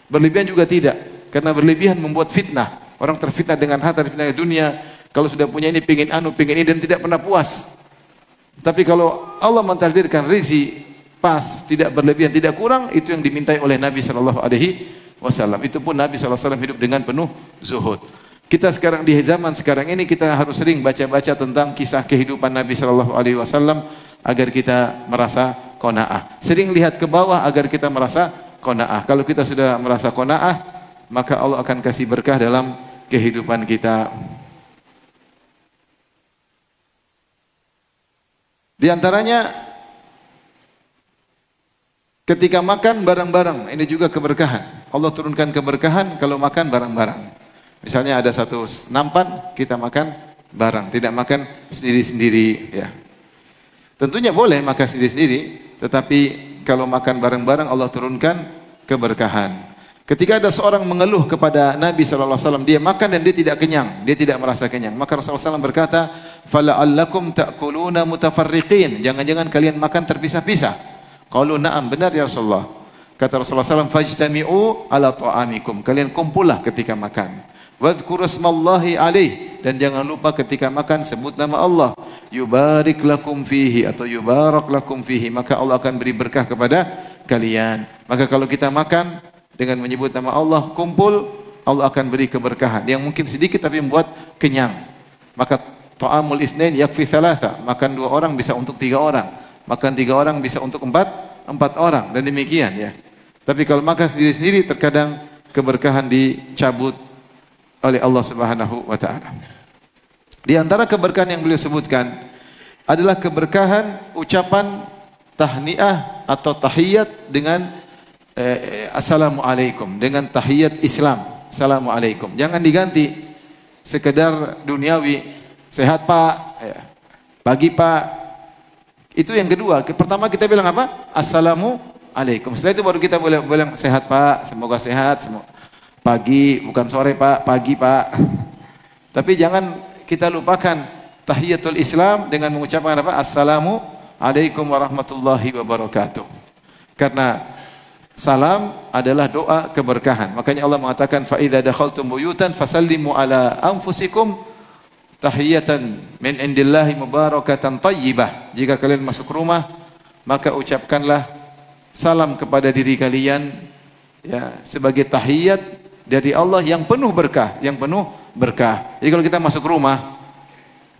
Berlebihan juga tidak. Karena berlebihan membuat fitnah. Orang terfitnah dengan harta, terfitnah dunia. Kalau sudah punya ini, pingin anu, pingin ini, dan tidak pernah puas. Tapi kalau Allah mentakdirkan rizki pas, tidak berlebihan, tidak kurang, itu yang dimintai oleh Nabi SAW. Itu pun Nabi SAW hidup dengan penuh zuhud. Kita sekarang di zaman sekarang ini kita harus sering baca-baca tentang kisah kehidupan Nabi SAW agar kita merasa qanaah. Sering lihat ke bawah agar kita merasa qanaah. Kalau kita sudah merasa qanaah, maka Allah akan kasih berkah dalam kehidupan kita. Di antaranya ketika makan bareng-bareng, ini juga keberkahan. Allah turunkan keberkahan kalau makan bareng-bareng. Misalnya ada satu nampan, kita makan bareng, tidak makan sendiri-sendiri, ya. Tentunya boleh makan sendiri-sendiri, tetapi kalau makan bareng-bareng Allah turunkan keberkahan. Ketika ada seorang mengeluh kepada Nabi SAW, dia makan dan dia tidak kenyang, dia tidak merasa kenyang. Maka Rasulullah SAW berkata, "Fala'allakum ta'kuluna mutafarriqin." Jangan-jangan kalian makan terpisah-pisah. Qalu na'am, benar ya Rasulullah. Kata Rasulullah SAW, "Fajtami'u ala ta'amikum." Kalian kumpullah ketika makan. "Wadhkuru ismallahi alaih." Dan jangan lupa ketika makan sebut nama Allah. "Yubarik lakum fihi," atau yubarak lakum fihi, maka Allah akan beri berkah kepada kalian. Maka kalau kita makan dengan menyebut nama Allah, kumpul, Allah akan beri keberkahan yang mungkin sedikit tapi membuat kenyang. Maka ta'amul itsnain yakfi thalatha, makan 2 orang bisa untuk 3 orang. Makan 3 orang bisa untuk 4 orang, dan demikian, ya. Tapi kalau makan sendiri-sendiri terkadang keberkahan dicabut oleh Allah Subhanahu wa taala. Di antara keberkahan yang beliau sebutkan adalah keberkahan ucapan tahniah atau tahiyat dengan assalamualaikum, dengan tahiyat Islam, assalamualaikum. Jangan diganti sekedar duniawi, sehat Pak, pagi Pak. Itu yang kedua. Pertama kita bilang apa? Assalamualaikum. Setelah itu baru kita boleh bilang sehat Pak, semoga sehat, semoga pagi, bukan sore Pak, pagi Pak. Tapi jangan kita lupakan tahiyatul Islam dengan mengucapkan apa? Assalamualaikum warahmatullahi wabarakatuh. Karena salam adalah doa keberkahan. Makanya Allah mengatakan fa idza dakhaltum buyutan fasallimu ala anfusikum tahiyatan min indillahi mubarakatan thayyibah. Jika kalian masuk rumah, maka ucapkanlah salam kepada diri kalian ya sebagai tahiyat dari Allah yang penuh berkah, yang penuh berkah. Jadi kalau kita masuk rumah,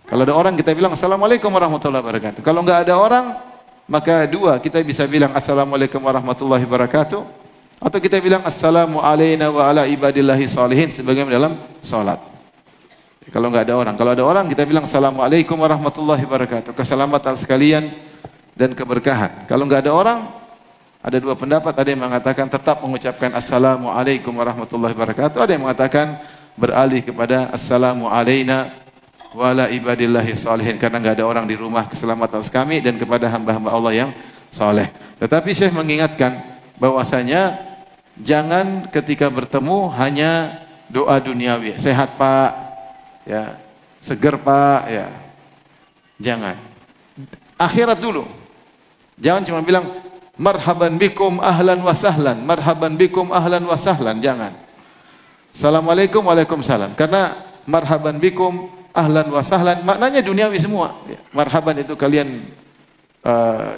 kalau ada orang kita bilang assalamualaikum warahmatullahi wabarakatuh. Kalau enggak ada orang, maka dua, kita bisa bilang assalamualaikum warahmatullahi wabarakatuh, atau kita bilang assalamu alayna wa ala ibadillahi sholihin sebagaimana dalam salat. Kalau enggak ada orang, kalau ada orang kita bilang assalamualaikum warahmatullahi wabarakatuh, keselamatan sekalian dan keberkahan. Kalau enggak ada orang, ada dua pendapat, ada yang mengatakan tetap mengucapkan assalamualaikum warahmatullahi wabarakatuh, ada yang mengatakan beralih kepada assalamu alayna wa ala ibadillahi sholihin, karena enggak ada orang di rumah, keselamatan kami dan kepada hamba-hamba Allah yang saleh. Tetapi Syekh mengingatkan bahwasanya jangan ketika bertemu hanya doa duniawi, sehat Pak, ya, seger Pak, ya. Jangan. Akhirat dulu. Jangan cuma bilang marhaban bikum ahlan wa sahlan, marhaban bikum ahlan wa sahlan, jangan. Assalamualaikum waalaikumsalam. Karena marhaban bikum ahlan wa sahlan maknanya duniawi semua. Marhaban itu kalian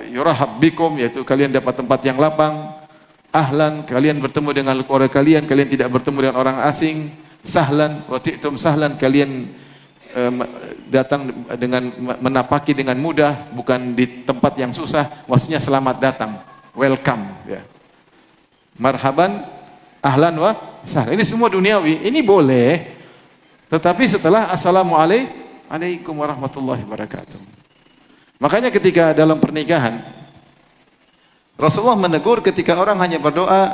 yurahab bikum, yaitu kalian dapat tempat yang lapang. Ahlan, kalian bertemu dengan keluarga kalian, kalian tidak bertemu dengan orang asing. Sahlan, wa ti'tum sahlan, kalian datang dengan menapaki dengan mudah, bukan di tempat yang susah. Maksudnya selamat datang, welcome, ya. Marhaban, ahlan wa sahlan. Ini semua duniawi, ini boleh. Tetapi setelah assalamualaikum warahmatullahi wabarakatuh. Makanya ketika dalam pernikahan, Rasulullah menegur ketika orang hanya berdoa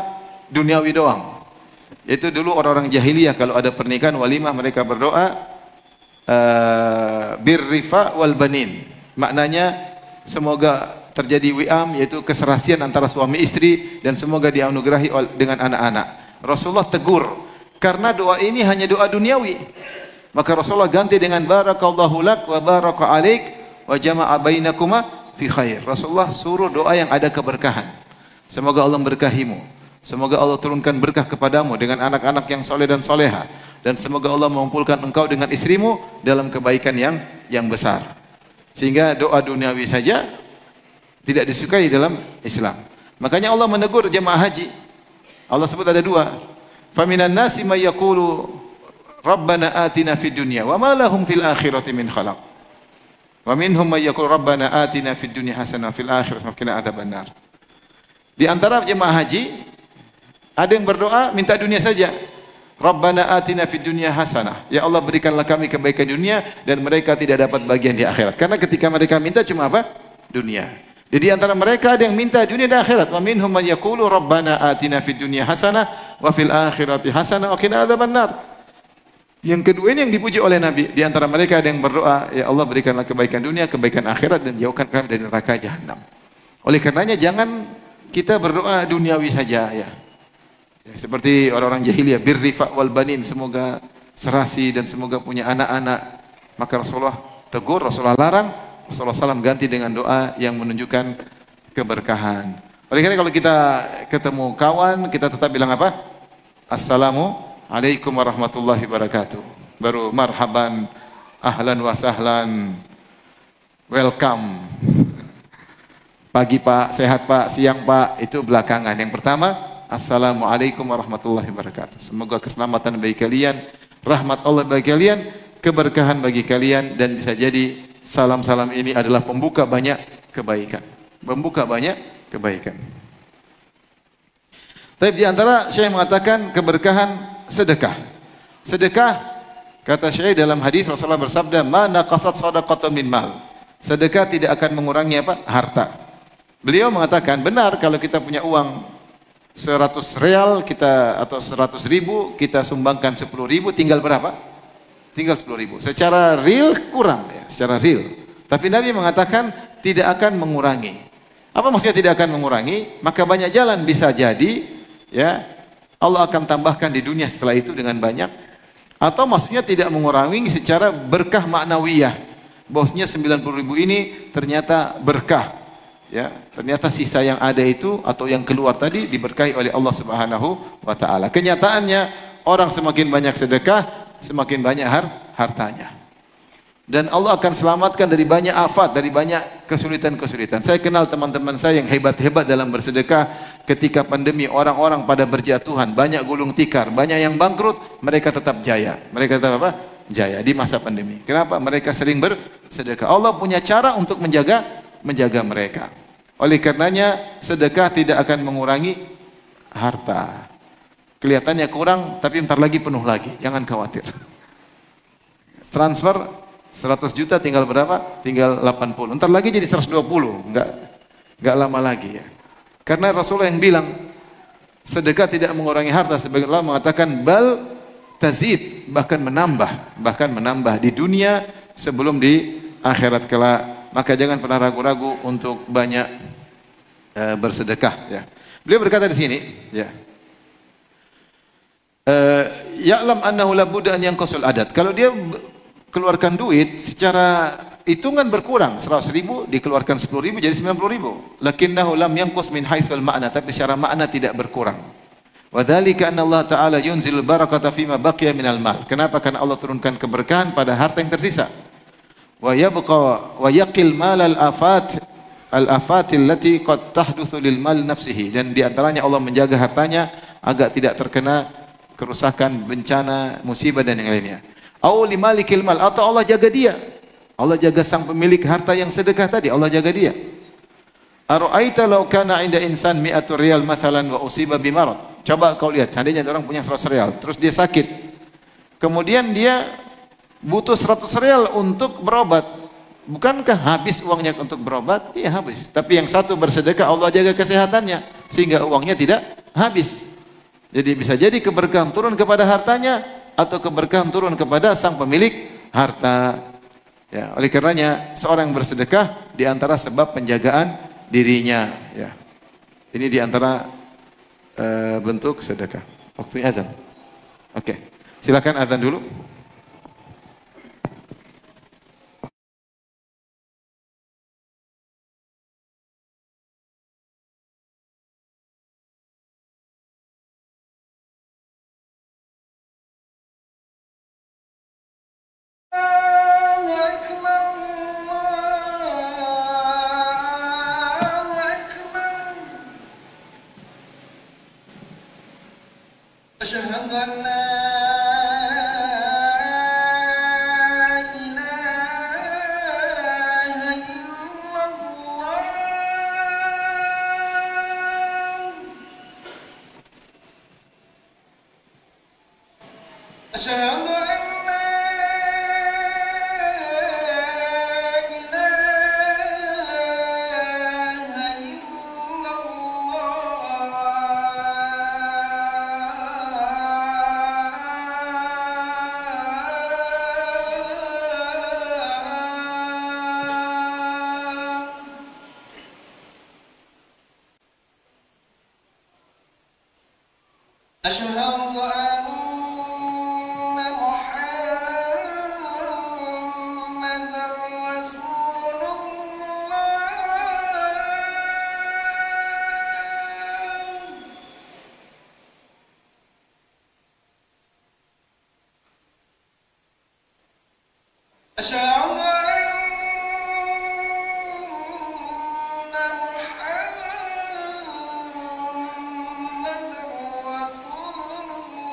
duniawi doang. Itu dulu orang-orang jahiliyah kalau ada pernikahan walimah mereka berdoa birrifa wal banin. Maknanya semoga terjadi wi'am, yaitu keserasian antara suami istri, dan semoga dianugerahi dengan anak-anak. Rasulullah tegur karena doa ini hanya doa duniawi. Maka Rasulullah ganti dengan barakallahu lak wa baraka alaik wa jama'a bainakuma fi khair. Rasulullah suruh doa yang ada keberkahan. Semoga Allah memberkahimu. Semoga Allah turunkan berkah kepadamu dengan anak-anak yang soleh dan soleha. Dan semoga Allah mengumpulkan engkau dengan istrimu dalam kebaikan yang besar. Sehingga doa duniawi saja tidak disukai dalam Islam. Makanya Allah menegur jemaah haji. Allah sebut ada dua. Faminan nasi may yaqulu Rabbana atina fid dunya wa ma lahum fil akhirati min khalaq. Wa minhum may yaqulu Rabbana atina fid dunya hasanah wa fil akhirati wa qina adzabannar. Di antara jemaah haji ada yang berdoa minta dunia saja. Rabbana atina fid dunya hasanah. Ya Allah, berikanlah kami kebaikan dunia, dan mereka tidak dapat bagian di akhirat. Karena ketika mereka minta cuma apa? Dunia. Jadi antara mereka ada yang minta dunia dan akhirat. Wa minhum man yaqulu Rabbana atina fid dunya hasanah wa fil akhirati hasanah wa qina adzabannar. Yang kedua ini yang dipuji oleh Nabi. Di antara mereka ada yang berdoa, ya Allah, berikanlah kebaikan dunia, kebaikan akhirat, dan jauhkan kami dari neraka jahanam. Oleh karenanya jangan kita berdoa duniawi saja, ya. Ya, seperti orang-orang jahiliyah, birrifa wal banin, semoga serasi dan semoga punya anak-anak. Maka Rasulullah tegur, Rasulullah larang, Rasulullah SAW ganti dengan doa yang menunjukkan keberkahan. Oleh karena kalau kita ketemu kawan, kita tetap bilang apa? Assalamualaikum warahmatullahi wabarakatuh. Baru marhaban, ahlan wa sahlan, welcome. Pagi Pak, sehat Pak, siang Pak, itu belakangan. Yang pertama, assalamualaikum warahmatullahi wabarakatuh. Semoga keselamatan bagi kalian, rahmat Allah bagi kalian, keberkahan bagi kalian, dan bisa jadi salam-salam ini adalah pembuka banyak kebaikan. Membuka banyak kebaikan. Tapi di antara saya mengatakan keberkahan sedekah. Sedekah, kata Syekh dalam hadis Rasulullah bersabda, "Ma naqasat shadaqatun min mal." Sedekah tidak akan mengurangi apa? Harta. Beliau mengatakan, benar kalau kita punya uang 100 real kita atau 100 ribu, kita sumbangkan 10 ribu, tinggal berapa? Tinggal 10 ribu. Secara real kurang ya, secara real. Tapi Nabi mengatakan tidak akan mengurangi. Apa maksudnya tidak akan mengurangi? Maka banyak jalan bisa jadi ya Allah akan tambahkan di dunia setelah itu dengan banyak. Atau maksudnya tidak mengurangi secara berkah maknawiyah. Bosnya 90 ribu ini ternyata berkah. Ya, ternyata sisa yang ada itu atau yang keluar tadi diberkahi oleh Allah Subhanahu wa taala. Kenyataannya orang semakin banyak sedekah, semakin banyak hartanya. Dan Allah akan selamatkan dari banyak afat, dari banyak kesulitan-kesulitan. Saya kenal teman-teman saya yang hebat-hebat dalam bersedekah ketika pandemi, orang-orang pada berjatuhan, banyak gulung tikar, banyak yang bangkrut, mereka tetap jaya. Mereka tetap apa? Jaya di masa pandemi. Kenapa? Mereka sering bersedekah. Allah punya cara untuk menjaga mereka. Oleh karenanya sedekah tidak akan mengurangi harta. Kelihatannya kurang, tapi ntar lagi penuh lagi. Jangan khawatir. Transfer 100 juta tinggal berapa? Tinggal 80. Ntar lagi jadi 120. Enggak lama lagi ya. Karena Rasulullah yang bilang sedekah tidak mengurangi harta, sebagian Allah mengatakan bal tazid, bahkan menambah di dunia sebelum di akhirat kelak. Maka jangan pernah ragu-ragu untuk banyak bersedekah ya. Beliau berkata di sini ya. Ya'lam annahu la budda an yanqusul adat. Kalau dia keluarkan duit secara hitungan berkurang, 100 ribu dikeluarkan 10 ribu jadi 90 ribu. Lakinnahu lam yanqus min haitsul ma'na, tapi secara makna tidak berkurang. Wa dzalika anna Allah Ta'ala yunzilul barakata fima baqiya minal mal. Kenapa? Karena Allah turunkan keberkahan pada harta yang tersisa. Wa yabqa wa yaqil malal afat al-afatil lati qad tahdutsu lil mal nafsihi, dan di antaranya Allah menjaga hartanya agar tidak terkena kerusakan, bencana, musibah dan yang lainnya. Au limalikil mal, atau Allah jaga dia. Allah jaga sang pemilik harta yang sedekah tadi, Allah jaga dia. Ara'aita law kana 'inda insan 100 riyal mathalan wa usiba bimarad. Coba kau lihat, seandainya orang punya 100 riyal, terus dia sakit. Kemudian dia butuh 100 riyal untuk berobat. Bukankah habis uangnya untuk berobat? Iya habis. Tapi yang satu bersedekah, Allah jaga kesehatannya sehingga uangnya tidak habis. Jadi bisa jadi keberkahan turun kepada hartanya atau keberkahan turun kepada sang pemilik harta. Ya, oleh karenanya seorang yang bersedekah di antara sebab penjagaan dirinya. Ya, ini di antara bentuk sedekah. Waktunya azan. Oke, silakan azan dulu. أشهد أن لا إله إلا الله أشهد أن لا إله إلا أشهد أن محمدا رسول الله أشهد أن محمدا رسول الله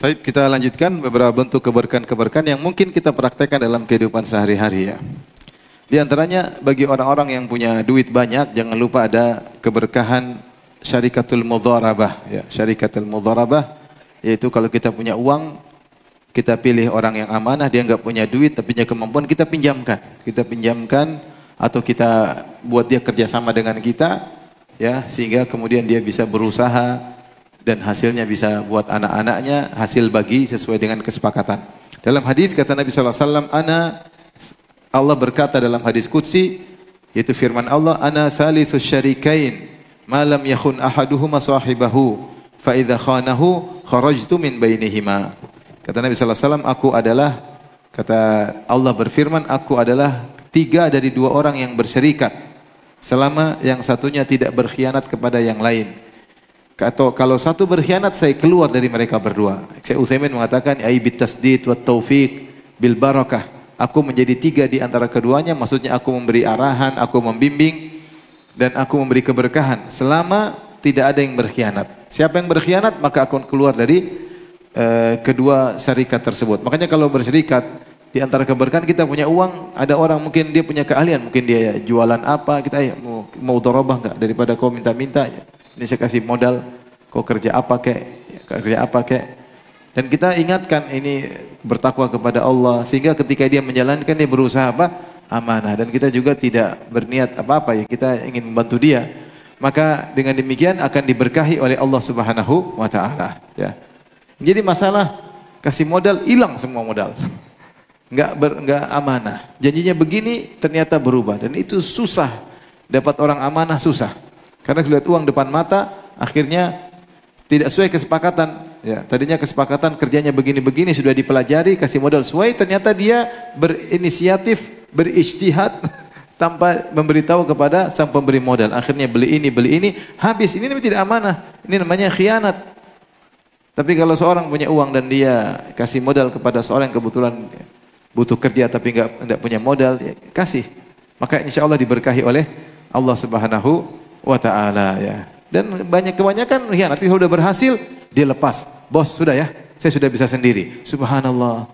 Baik, kita lanjutkan beberapa bentuk keberkahan-keberkahan yang mungkin kita praktekkan dalam kehidupan sehari-hari ya. Di antaranya bagi orang-orang yang punya duit banyak, jangan lupa ada keberkahan syarikatul mudharabah ya. Syarikatul mudharabah yaitu kalau kita punya uang, kita pilih orang yang amanah, dia enggak punya duit tapi punya kemampuan, kita pinjamkan. Kita pinjamkan atau kita buat dia kerjasama dengan kita ya, sehingga kemudian dia bisa berusaha dan hasilnya bisa buat anak-anaknya, hasil bagi sesuai dengan kesepakatan. Dalam hadis kata Nabi SAW, Allah berkata dalam hadis qudsi, yaitu firman Allah, ana thalitsus syarikain ma lam yakhun ahaduhuma sahibahu fa idza khanahu kharajtu min bainihima. Kata Nabi SAW, aku adalah, kata Allah berfirman, aku adalah 3 dari 2 orang yang berserikat selama yang satunya tidak berkhianat kepada yang lain. Atau kalau satu berkhianat, saya keluar dari mereka berdua. Syekh Utsaimin mengatakan, ai bitasdid wat taufiq bil barakah. Aku menjadi 3 di antara keduanya, maksudnya aku memberi arahan, aku membimbing dan aku memberi keberkahan selama tidak ada yang berkhianat. Siapa yang berkhianat maka aku keluar dari kedua syarikat tersebut. Makanya kalau berserikat di antara keberkahan, kita punya uang, ada orang mungkin dia punya keahlian, mungkin dia jualan apa, kita mau dorobah enggak daripada kau minta-minta. Ini saya kasih modal, kau kerja apa kek. Dan kita ingatkan ini bertakwa kepada Allah, sehingga ketika dia menjalankan, dia berusaha apa? Amanah. Dan kita juga tidak berniat apa-apa ya, kita ingin membantu dia. Maka dengan demikian akan diberkahi oleh Allah Subhanahu wa taala ya. Jadi masalah kasih modal, hilang semua modal. Enggak amanah. Janjinya begini ternyata berubah, dan itu susah. Dapat orang amanah susah. Karena lihat uang depan mata, akhirnya tidak sesuai kesepakatan. Ya, tadinya kesepakatan kerjanya begini-begini, sudah dipelajari, kasih modal sesuai, ternyata dia berinisiatif, berijtihad tanpa memberitahu kepada sang pemberi modal. Akhirnya beli ini, habis. Ini namanya tidak amanah. Ini namanya khianat. Tapi kalau seorang punya uang dan dia kasih modal kepada seorang yang kebetulan butuh kerja tapi enggak punya modal, ya, kasih. Maka insya Allah diberkahi oleh Allah Subhanahu wa ta'ala ya. Dan kebanyakan ya, nanti sudah berhasil dia lepas. Bos sudah ya, saya sudah bisa sendiri. Subhanallah.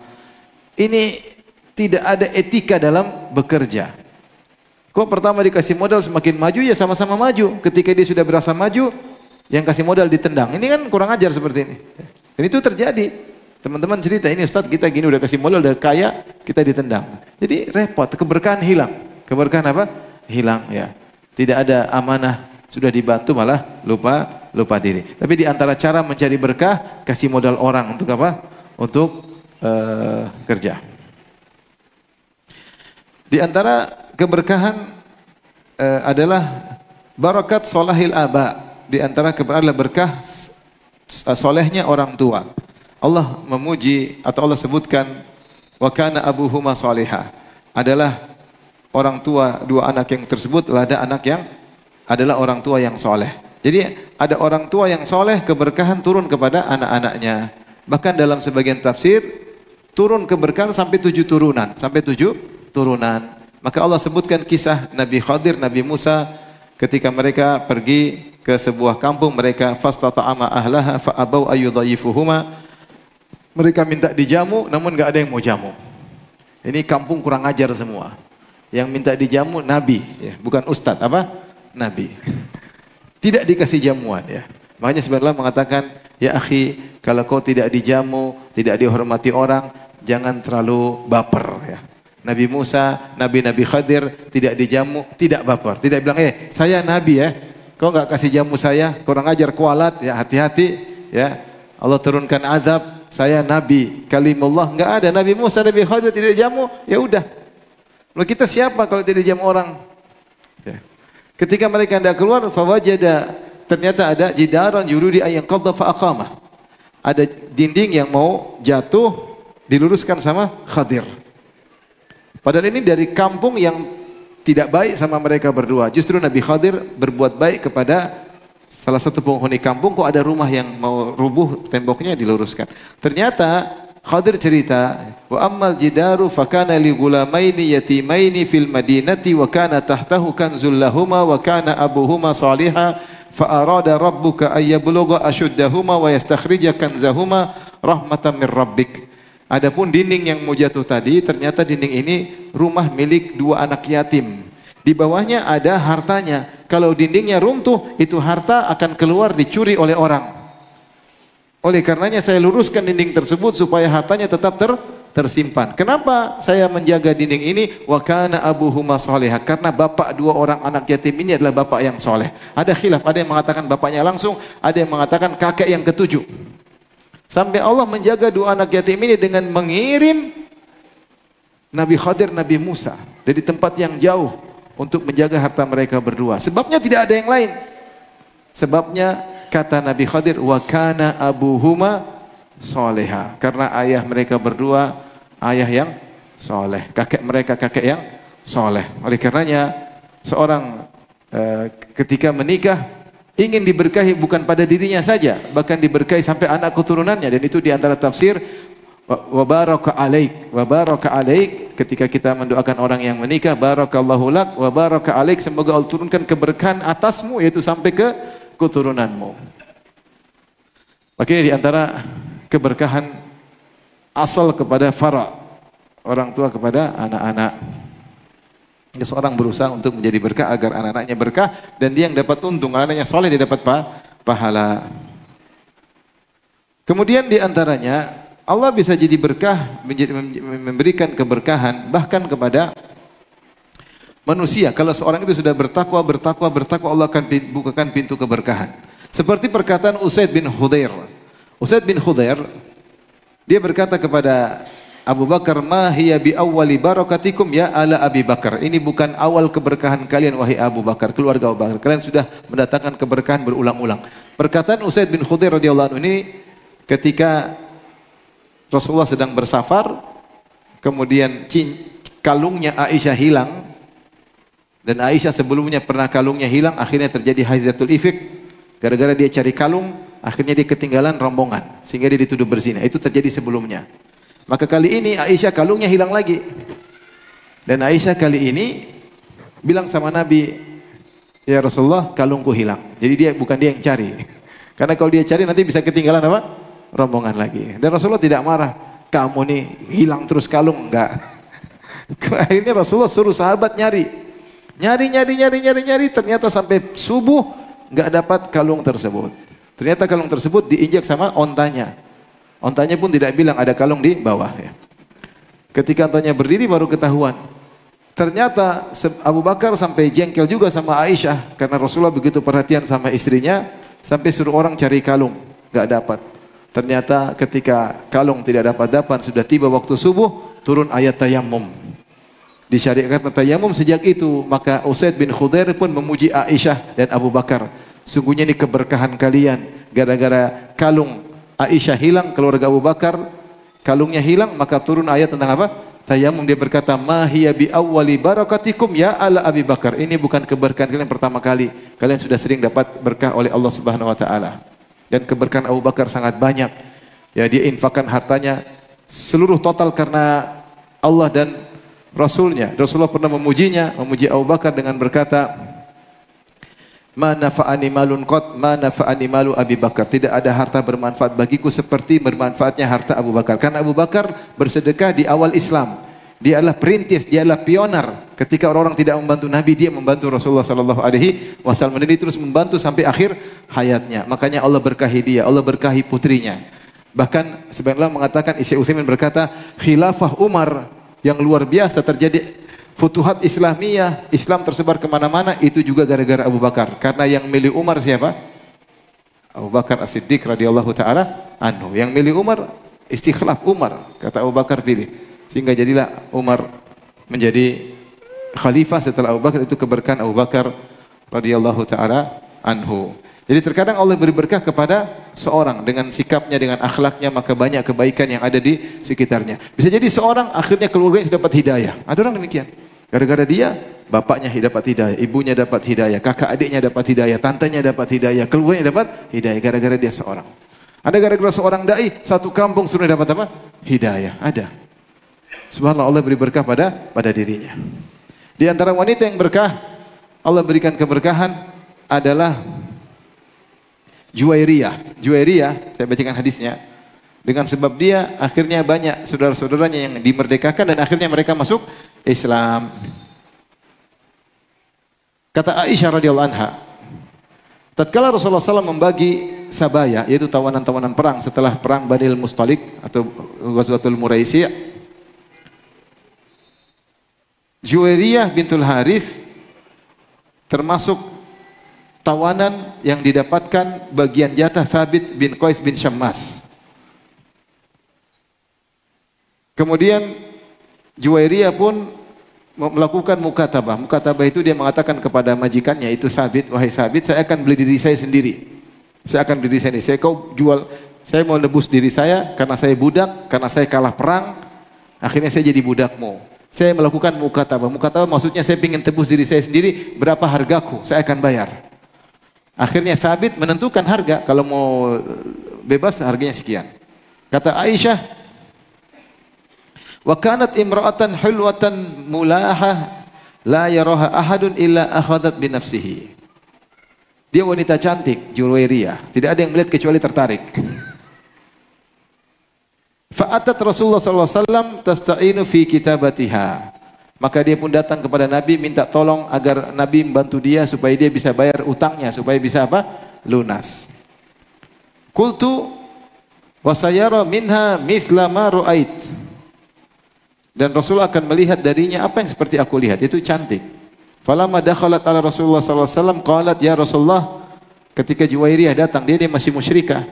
Ini tidak ada etika dalam bekerja. Kok pertama dikasih modal semakin maju ya sama-sama maju. Ketika dia sudah berasa maju, yang kasih modal ditendang. Ini kan kurang ajar seperti ini. Dan itu terjadi. Teman-teman cerita, ini Ustaz kita gini udah kasih modal, udah kaya, kita ditendang. Jadi repot, keberkahan hilang. Keberkahan apa? Hilang ya. Tidak ada amanah, sudah dibantu malah lupa diri. Tapi di antara cara mencari berkah, kasih modal orang untuk apa? Untuk kerja. Di antara keberkahan adalah barakat solahil aba. Di antara keberkahan adalah berkah solehnya orang tua. Allah memuji atau Allah sebutkan wa kana abuhuma salihah. Adalah orang tua 2 anak yang tersebut ada anak yang adalah orang tua yang soleh. Jadi ada orang tua yang soleh, keberkahan turun kepada anak-anaknya. Bahkan dalam sebagian tafsir turun keberkahan sampai 7 turunan, Maka Allah sebutkan kisah Nabi Khadir, Nabi Musa ketika mereka pergi ke sebuah kampung, mereka fastata'ama ahlaha fa abau ayyudhayifuhuma. Mereka minta dijamu namun enggak ada yang mau jamu. Ini kampung kurang ajar semua. Yang minta dijamu Nabi, ya, bukan Ustadz, apa? Nabi. Tidak dikasih jamuan, ya. Makanya sebenarnya mengatakan, ya akhi, kalau kau tidak dijamu, tidak dihormati orang, jangan terlalu baper, ya. Nabi Musa, Nabi Khadir tidak dijamu, tidak baper, tidak bilang, saya Nabi ya, kau nggak kasih jamu saya, kurang ajar, kualat, ya hati-hati, ya. Allah turunkan azab, saya Nabi, kalimullah, nggak ada. Nabi Musa, Nabi Khadir tidak dijamu, ya udah. Lalu kita siapa kalau tidak dijamu orang? Ya. Ketika mereka hendak keluar, fawajada, ternyata ada jidaran yurudi ayyan qadha fa aqamah. Ada dinding yang mau jatuh, diluruskan sama Khadir. Padahal ini dari kampung yang tidak baik sama mereka berdua. Justru Nabi Khadir berbuat baik kepada salah satu penghuni kampung, kok ada rumah yang mau rubuh temboknya diluruskan. Ternyata Khadir cerita, wa ammal jidaru fakana li gulamaini yatimaini fil madinati wa kana tahtahu kanzul lahuma wa kana abuhuma salihah fa arada rabbuka ay yablugha ashuddahuma wa yastakhrija kanzahuma rahmatan mir rabbik. Adapun dinding yang mau jatuh tadi, ternyata dinding ini rumah milik 2 anak yatim. Di bawahnya ada hartanya. Kalau dindingnya runtuh, itu harta akan keluar dicuri oleh orang. Oleh karenanya saya luruskan dinding tersebut supaya hartanya tetap tersimpan. Kenapa saya menjaga dinding ini? Wa kana abuhuma sholihah. Karena bapak 2 orang anak yatim ini adalah bapak yang soleh. Ada khilaf, ada yang mengatakan bapaknya langsung, ada yang mengatakan kakek yang ke-7. Sampai Allah menjaga 2 anak yatim ini dengan mengirim Nabi Khadir, Nabi Musa dari tempat yang jauh untuk menjaga harta mereka berdua. Sebabnya tidak ada yang lain. Sebabnya kata Nabi Khadir, wa kana abuhuma soleha. Karena ayah mereka berdua ayah yang soleh, kakek mereka kakek yang soleh. Oleh karenanya seorang ketika menikah ingin diberkahi bukan pada dirinya saja, bahkan diberkahi sampai anak keturunannya. Dan itu diantara tafsir wa baraka alaik. Wa baraka alaik, ketika kita mendoakan orang yang menikah, barakallahu lak wa baraka alaik, semoga Allah turunkan keberkahan atasmu, yaitu sampai ke keturunanmu. Makanya diantara keberkahan asal kepada fara, orang tua kepada anak-anak. Seorang berusaha untuk menjadi berkah agar anak-anaknya berkah dan dia yang dapat untung, anak-anaknya soleh dia dapat pahala. Kemudian di antaranya Allah bisa jadi berkah, memberikan keberkahan bahkan kepada manusia. Kalau seorang itu sudah bertakwa, Allah akan bukakan pintu keberkahan. Seperti perkataan Usaid bin Khudair. Usaid bin Khudair dia berkata kepada Abu Bakar, ma hiya bi awwali barakatikum ya ala Abi Bakar. Ini bukan awal keberkahan kalian wahai Abu Bakar, keluarga Abu Bakar. Kalian sudah mendatangkan keberkahan berulang-ulang. Perkataan Usaid bin Khudair radhiyallahu anhu ini ketika Rasulullah sedang bersafar, kemudian kalungnya Aisyah hilang, dan Aisyah sebelumnya pernah kalungnya hilang, akhirnya terjadi hadizatul ifk. Gara-gara dia cari kalung, akhirnya dia ketinggalan rombongan sehingga dia dituduh berzina. Itu terjadi sebelumnya. Maka kali ini Aisyah kalungnya hilang lagi. Dan Aisyah kali ini bilang sama Nabi, ya Rasulullah, kalungku hilang. Jadi bukan dia yang cari. Karena kalau dia cari nanti bisa ketinggalan apa? Rombongan lagi. Dan Rasulullah tidak marah. Kamu nih hilang terus kalung, enggak. Akhirnya Rasulullah suruh sahabat nyari. Nyari. Ternyata sampai subuh enggak dapat kalung tersebut. Ternyata kalung tersebut diinjak sama ontanya. Ontanya pun tidak bilang ada kalung di bawah. Ya. Ketika ontanya berdiri baru ketahuan. Ternyata Abu Bakar sampai jengkel juga sama Aisyah karena Rasulullah begitu perhatian sama istrinya sampai suruh orang cari kalung, nggak dapat. Ternyata ketika kalung tidak dapat sudah tiba waktu subuh turun ayat tayammum. Disyariatkan tayammum sejak itu, maka Usaid bin Khudair pun memuji Aisyah dan Abu Bakar. Sungguhnya ini keberkahan kalian gara-gara kalung Aisyah hilang, keluarga Abu Bakar kalungnya hilang, maka turun ayat tentang apa? Tayammum. Dia berkata, ma hiya bi awwali barakatikum ya ala Abi Bakar. Ini bukan keberkahan kalian pertama kali. Kalian sudah sering dapat berkah oleh Allah Subhanahu wa taala. Dan keberkahan Abu Bakar sangat banyak. Ya, dia infakkan hartanya seluruh total karena Allah dan Rasulnya. Rasulullah pernah memuji Abu Bakar dengan berkata, ma nafa'ani malun qat ma nafa'ani malu Abi Bakar. Tidak ada harta bermanfaat bagiku seperti bermanfaatnya harta Abu Bakar. Karena Abu Bakar bersedekah di awal Islam. Dia adalah perintis, dia adalah pioner. Ketika orang-orang tidak membantu Nabi, dia membantu Rasulullah sallallahu alaihi wasallam. Dan dia terus membantu sampai akhir hayatnya. Makanya Allah berkahi dia, Allah berkahi putrinya. Bahkan sebagian ulama mengatakan, Syekh Utsaimin berkata, khilafah Umar yang luar biasa terjadi. Futuhat Islamiyah, Islam tersebar kemana-mana, itu juga gara-gara Abu Bakar. Karena yang milih Umar siapa? Abu Bakar As-Siddiq radhiyallahu ta'ala anhu. Yang milih Umar, istikhlaf Umar. Kata Abu Bakar pilih. Sehingga jadilah Umar menjadi khalifah setelah Abu Bakar. Itu keberkahan Abu Bakar radhiyallahu ta'ala anhu. Jadi terkadang Allah beri berkah kepada seorang dengan sikapnya, dengan akhlaknya, maka banyak kebaikan yang ada di sekitarnya. Bisa jadi seorang akhirnya keluarganya dapat hidayah. Ada orang demikian. Gara-gara dia, bapaknya dapat hidayah, ibunya dapat hidayah, kakak adiknya dapat hidayah, tantenya dapat hidayah, keluarganya dapat hidayah gara-gara dia seorang. Ada gara-gara seorang dai, satu kampung sudah dapat apa? Hidayah. Ada. Subhanallah, Allah beri berkah pada dirinya. Di antara wanita yang berkah, Allah berikan keberkahan adalah Juwairiyah. Juwairiyah, saya bacakan hadisnya. Dengan sebab dia akhirnya banyak saudara-saudaranya yang dimerdekakan dan akhirnya mereka masuk Islam. Kata Aisyah radhiyallahu anha, tatkala Rasulullah SAW membagi sabaya, yaitu tawanan-tawanan perang setelah perang Banil Mustalik atau Ghazwatul Muraisi', Juwairiyah bintul Harith termasuk tawanan yang didapatkan bagian jatah Thabit bin Qais bin Syammas. Kemudian Juwairiyah pun melakukan mukatabah. Mukatabah itu dia mengatakan kepada majikannya itu Thabit, wahai Thabit, saya akan beli diri saya sendiri. Saya akan beli diri saya sendiri. Kau jual, saya mau nebus diri saya karena saya budak, karena saya kalah perang, akhirnya saya jadi budakmu. Saya melakukan mukatabah. Mukatabah maksudnya saya ingin tebus diri saya sendiri, berapa hargaku, saya akan bayar. Akhirnya Thabit menentukan harga, kalau mau bebas harganya sekian. Kata Aisyah, wa kanat imra'atan hulwatan mulahah la yaraha ahadun illa akhadat bi nafsihi. Dia wanita cantik, Juwairiyah, tidak ada yang melihat kecuali tertarik. Fa'atat Rasulullah sallallahu alaihi wasallam tasta'inu fi kitabatiha. Maka dia pun datang kepada Nabi minta tolong agar Nabi membantu dia supaya dia bisa bayar utangnya, supaya bisa apa? Lunas. Qultu wa sayara minha mithla ma ra'ait. Dan Rasul akan melihat darinya apa yang seperti aku lihat, itu cantik. Falamma dakhalat ala Rasulullah sallallahu alaihi wasallam qalat ya Rasulullah, ketika Juwairiyah datang, dia masih musyrikah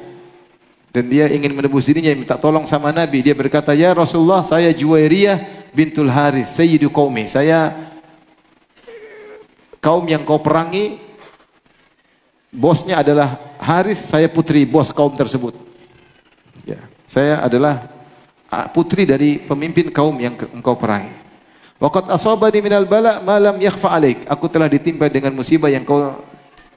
dan dia ingin menebus dirinya, minta tolong sama Nabi. Dia berkata, ya Rasulullah, saya Juwairiyah bintul Harith, sayyidu qaumi. Saya kaum yang kau perangi, bosnya adalah Harith, saya putri bos kaum tersebut. Ya, saya adalah putri dari pemimpin kaum yang engkau perangi. Waqad asabani minal bala ma lam yakhfa alaik. Aku telah ditimpa dengan musibah yang kau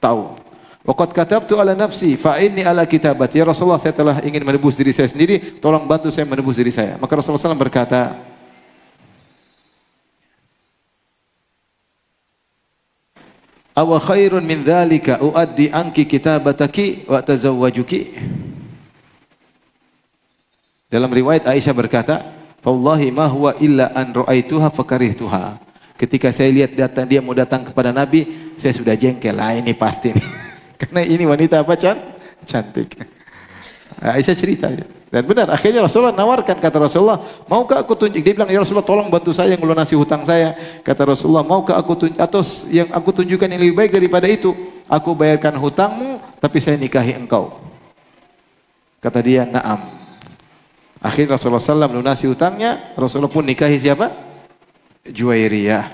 tahu. Waqad katabtu ala nafsi fa inni ala kitabat. Ya Rasulullah, saya telah ingin menebus diri saya sendiri, tolong bantu saya menebus diri saya. Maka Rasulullah SAW berkata, awa khairun min dzalika uaddi anki kitabataki wa tazawwajuki. Dalam riwayat Aisyah berkata, "Wallahi ma huwa illa an ra'aituha fakarihtuha." Ketika saya lihat dia mau datang kepada Nabi, saya sudah jengkel. Lah ini pasti nih. Karena ini wanita apa cantik. Aisyah cerita. Dan benar, akhirnya Rasulullah nawarkan, kata Rasulullah, "Maukah aku tunjuk?" Dia bilang, "Ya Rasulullah, tolong bantu saya melunasi hutang saya." Kata Rasulullah, "Maukah aku tunjuk atau yang aku tunjukkan yang lebih baik daripada itu? Aku bayarkan hutangmu, tapi saya nikahi engkau." Kata dia, "Na'am." Akhirnya Rasulullah SAW melunasi hutangnya, Rasulullah pun nikahi siapa? Juwairiyah.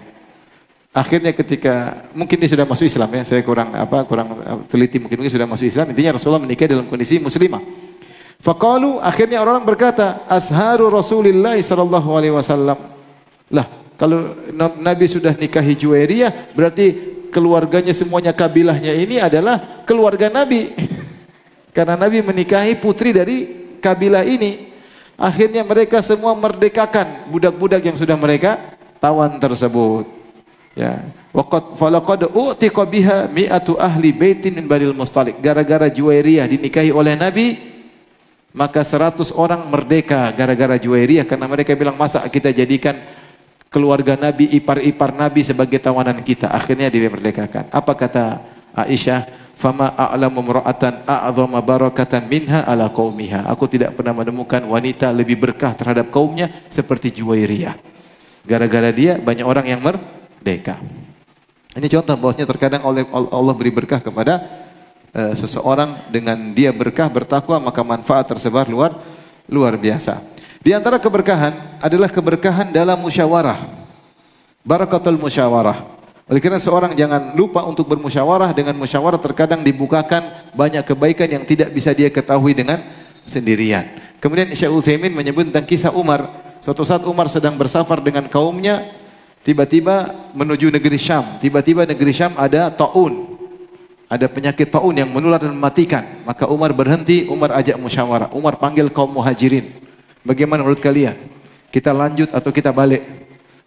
Akhirnya ketika mungkin dia sudah masuk Islam ya, saya kurang teliti, mungkin sudah masuk Islam. Intinya Rasulullah menikah dalam kondisi muslimah. Faqalu, akhirnya orang berkata, asharu Rasulillah sallallahu alaihi wasallam. Lah, kalau Nabi sudah nikahi Juwairiyah, berarti keluarganya semuanya, kabilahnya ini adalah keluarga Nabi. Karena Nabi menikahi putri dari kabilah ini. Akhirnya mereka semua merdekakan budak-budak yang sudah mereka tawan tersebut. Ya, waqad falaqad utiqa biha mi'atu ahli baitin min Banil Mustalik. Gara-gara Juwairiyah dinikahi oleh Nabi, maka 100 orang merdeka gara-gara Juwairiyah, karena mereka bilang, masa kita jadikan keluarga Nabi, ipar-ipar Nabi sebagai tawanan kita. Akhirnya dimerdekakan. Apa kata Aisyah? Fama a'lamu imra'atan a'dhama barakatan minha ala qaumiha. Aku tidak pernah menemukan wanita lebih berkah terhadap kaumnya seperti Juwairiyah. Gara-gara dia banyak orang yang merdeka. Ini contoh bahwasanya terkadang Allah beri berkah kepada seseorang, dengan dia berkah bertakwa maka manfaat tersebar luar biasa. Di antara keberkahan adalah keberkahan dalam musyawarah. Barakatul musyawarah. Oleh karena seorang jangan lupa untuk bermusyawarah. Dengan musyawarah terkadang dibukakan banyak kebaikan yang tidak bisa dia ketahui dengan sendirian. Kemudian Syekh Utsaimin menyebut tentang kisah Umar. Suatu saat Umar sedang bersafar dengan kaumnya, tiba-tiba menuju negeri Syam. Tiba-tiba negeri Syam ada taun. Ada penyakit taun yang menular dan mematikan. Maka Umar berhenti, Umar ajak musyawarah. Umar panggil kaum muhajirin. Bagaimana menurut kalian? Kita lanjut atau kita balik?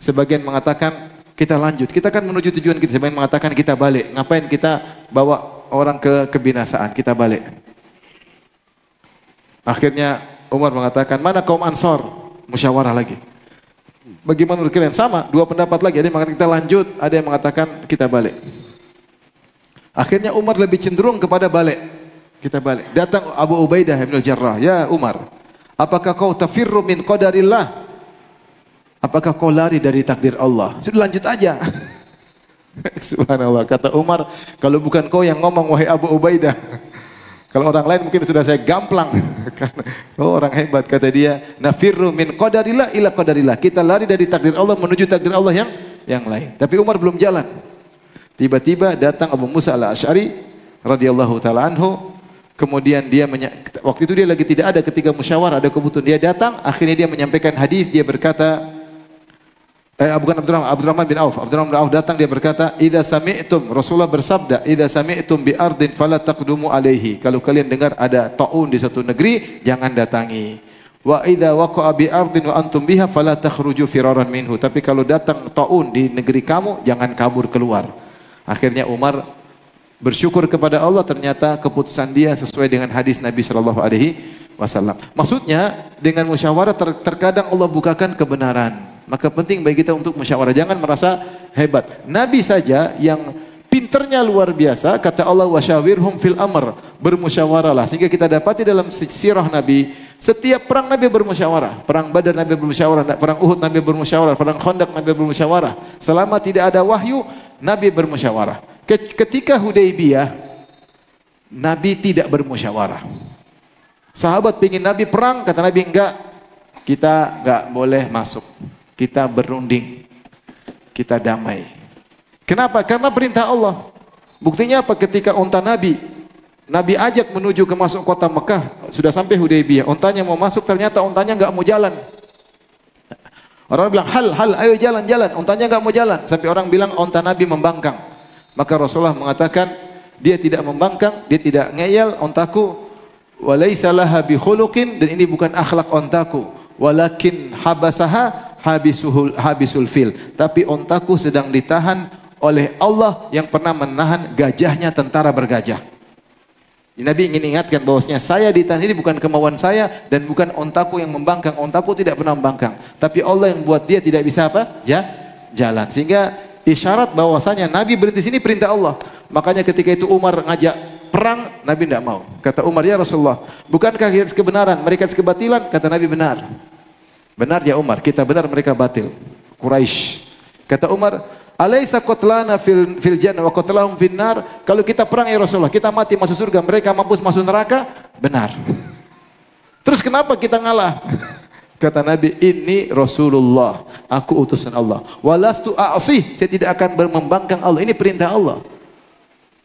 Sebagian mengatakan kita lanjut, kita kan menuju tujuan kita. Sebagian mengatakan kita balik. Ngapain kita bawa orang ke kebinasaan? Kita balik. Akhirnya Umar mengatakan, mana kaum Ansor? Musyawarah lagi. Bagaimana menurut kalian? Sama, dua pendapat lagi. Ada yang mengatakan kita lanjut, ada yang mengatakan kita balik. Akhirnya Umar lebih cenderung kepada balik. Kita balik. Datang Abu Ubaidah bin Al-Jarrah, ya Umar, apakah kau tafirru min qadarillah? Apakah kau lari dari takdir Allah? Sudah lanjut aja. Subhanallah, kata Umar, kalau bukan kau yang ngomong wahai Abu Ubaidah. Kalau orang lain mungkin sudah saya gamplang. Karena orang hebat, kata dia, nafirru min qadarillah ila qadarillah. Kita lari dari takdir Allah menuju takdir Allah yang lain. Tapi Umar belum jalan. Tiba-tiba datang Abu Musa al-Asy'ari radhiyallahu taala anhu. Kemudian waktu itu dia lagi tidak ada ketika musyawarah, ada kebutuhan. Dia datang, akhirnya dia menyampaikan hadis, dia berkata, bukan Abdurrahman bin Auf. Abdurrahman bin Auf datang, dia berkata, "Idza sami'tum," Rasulullah bersabda, "Idza sami'tum bi ardin fala taqdumu alaihi." Kalau kalian dengar ada taun di suatu negeri, jangan datangi. Wa idza waqa'a bi ardin wa antum biha fala takhruju firaran minhu. Tapi kalau datang taun di negeri kamu, jangan kabur keluar. Akhirnya Umar bersyukur kepada Allah, ternyata keputusan dia sesuai dengan hadis Nabi sallallahu alaihi wasallam. Maksudnya dengan musyawarah terkadang Allah bukakan kebenaran. Maka penting bagi kita untuk musyawarah. Jangan merasa hebat. Nabi saja yang pinternya luar biasa, kata Allah wasyawirhum fil amr, bermusyawarahlah. Sehingga kita dapati dalam sirah Nabi, setiap perang Nabi bermusyawarah. Perang Badar Nabi bermusyawarah, perang Uhud Nabi bermusyawarah, perang Khandaq Nabi bermusyawarah. Selama tidak ada wahyu, Nabi bermusyawarah. Ketika Hudaybiyah, Nabi tidak bermusyawarah. Sahabat pingin Nabi perang, kata Nabi enggak, kita enggak boleh masuk. Kita berunding, kita damai. Kenapa? Karena perintah Allah. Buktinya apa? Ketika unta Nabi ajak menuju ke masuk kota Mekah, sudah sampai Hudaybiyah, untanya mau masuk, ternyata untanya enggak mau jalan. Orang bilang, hal, ayo jalan. Untanya enggak mau jalan. Sampai orang bilang, unta Nabi membangkang. Maka Rasulullah mengatakan, dia tidak membangkang, dia tidak ngeyel, untaku walaysa laha bi khuluqin, dan ini bukan akhlak untaku, walakin habasaha habisul fil. Tapi untaku sedang ditahan oleh Allah yang pernah menahan gajahnya tentara bergajah. Nabi ingin ingatkan bahwasanya saya ditahan ini bukan kemauan saya dan bukan ontaku yang membangkang. Ontaku tidak pernah membangkang, tapi Allah yang buat dia tidak bisa apa? Jalan. Sehingga isyarat bahwasanya Nabi berhenti sini perintah Allah. Makanya ketika itu Umar ngajak perang, Nabi tidak mau. Kata Umar, ya Rasulullah, bukankah kita kebenaran, mereka kebatilan? Kata Nabi, benar. Benar ya Umar, kita benar, mereka batil. Quraisy. Kata Umar, alaysa qatlana fil jannah wa qatlahum fin nar? Kalau kita perang ya Rasulullah, kita mati masuk surga, mereka mampus masuk neraka? Benar. Terus kenapa kita ngalah? Kata Nabi, ini Rasulullah, aku utusan Allah. Walastu a'sih, saya tidak akan membangkang Allah. Ini perintah Allah.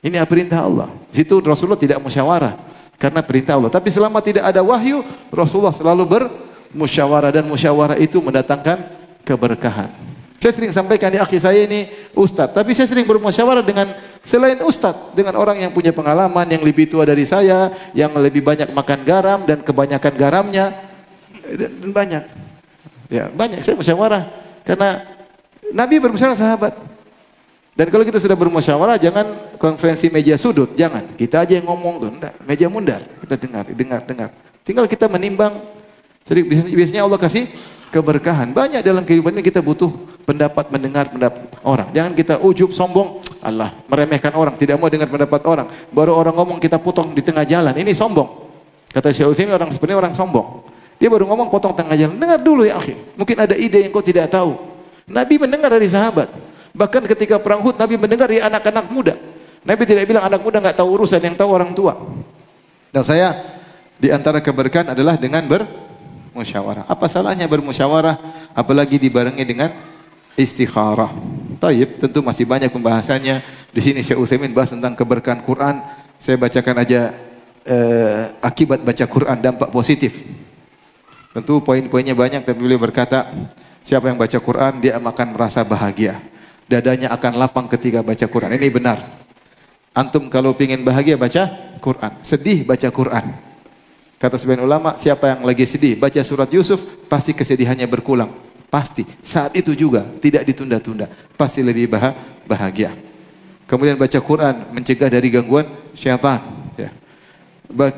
Ini perintah Allah. Di situ Rasulullah tidak musyawarah karena perintah Allah. Tapi selama tidak ada wahyu, Rasulullah selalu bermusyawarah, dan musyawarah itu mendatangkan keberkahan. Saya sering sampaikan di akhir saya ini ustaz, tapi saya sering bermusyawarah dengan selain ustaz, dengan orang yang punya pengalaman, yang lebih tua dari saya, yang lebih banyak makan garam dan kebanyakan garamnya, dan banyak. Ya, banyak saya musyawarah karena Nabi bermusyawarah sahabat. Dan kalau kita sudah bermusyawarah, jangan konferensi meja sudut, jangan. Kita aja yang ngomong tuh, enggak, meja mundar, kita dengar. Tinggal kita menimbang. Jadi biasanya Allah kasih keberkahan. Banyak dalam kehidupan ini kita butuh mendengar pendapat orang. Jangan kita ujub, sombong, Allah, meremehkan orang, tidak mau dengar pendapat orang. Baru orang ngomong kita potong di tengah jalan. Ini sombong. Kata Syekh Utsaimin, orang sebenarnya orang sombong. Dia baru ngomong potong tengah jalan. Dengar dulu ya akhi. Mungkin ada ide yang kau tidak tahu. Nabi mendengar dari sahabat. Bahkan ketika perang Uhud, Nabi mendengar dari anak-anak muda. Nabi tidak bilang anak muda enggak tahu urusan, yang tahu orang tua. Dan saya di antara keberkahan adalah dengan bermusyawarah. Apa salahnya bermusyawarah, apalagi dibarengi dengan istikharah. Taib, tentu masih banyak pembahasannya. Di sini Syekh Utsaimin bahas tentang keberkahan Quran. Saya bacakan aja akibat baca Quran, dampak positif. Tentu poin-poinnya banyak, tapi beliau berkata, siapa yang baca Quran dia akan merasa bahagia. Dadanya akan lapang ketika baca Quran. Ini benar. Antum kalau ingin bahagia baca Quran, sedih baca Quran. Kata sebagian ulama, siapa yang lagi sedih baca surat Yusuf, pasti kesedihannya berkurang. Pasti. Saat itu juga tidak ditunda-tunda. Pasti lebih bahagia. Kemudian baca Quran mencegah dari gangguan syaitan. Ya.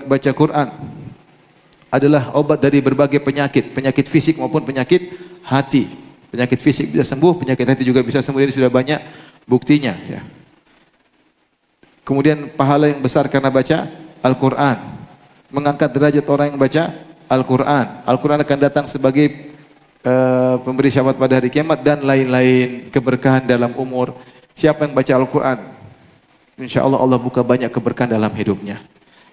Baca Quran adalah obat dari berbagai penyakit, penyakit fisik maupun penyakit hati. Penyakit fisik bisa sembuh, penyakit hati juga bisa sembuh. Ini sudah banyak buktinya. Ya. Kemudian pahala yang besar karena baca Al-Quran. Mengangkat derajat orang yang baca Al-Quran. Al-Quran akan datang sebagai pemberi syafaat pada hari kiamat dan lain-lain. Keberkahan dalam umur. Siapa yang baca Al-Quran? Insya Allah Allah buka banyak keberkahan dalam hidupnya.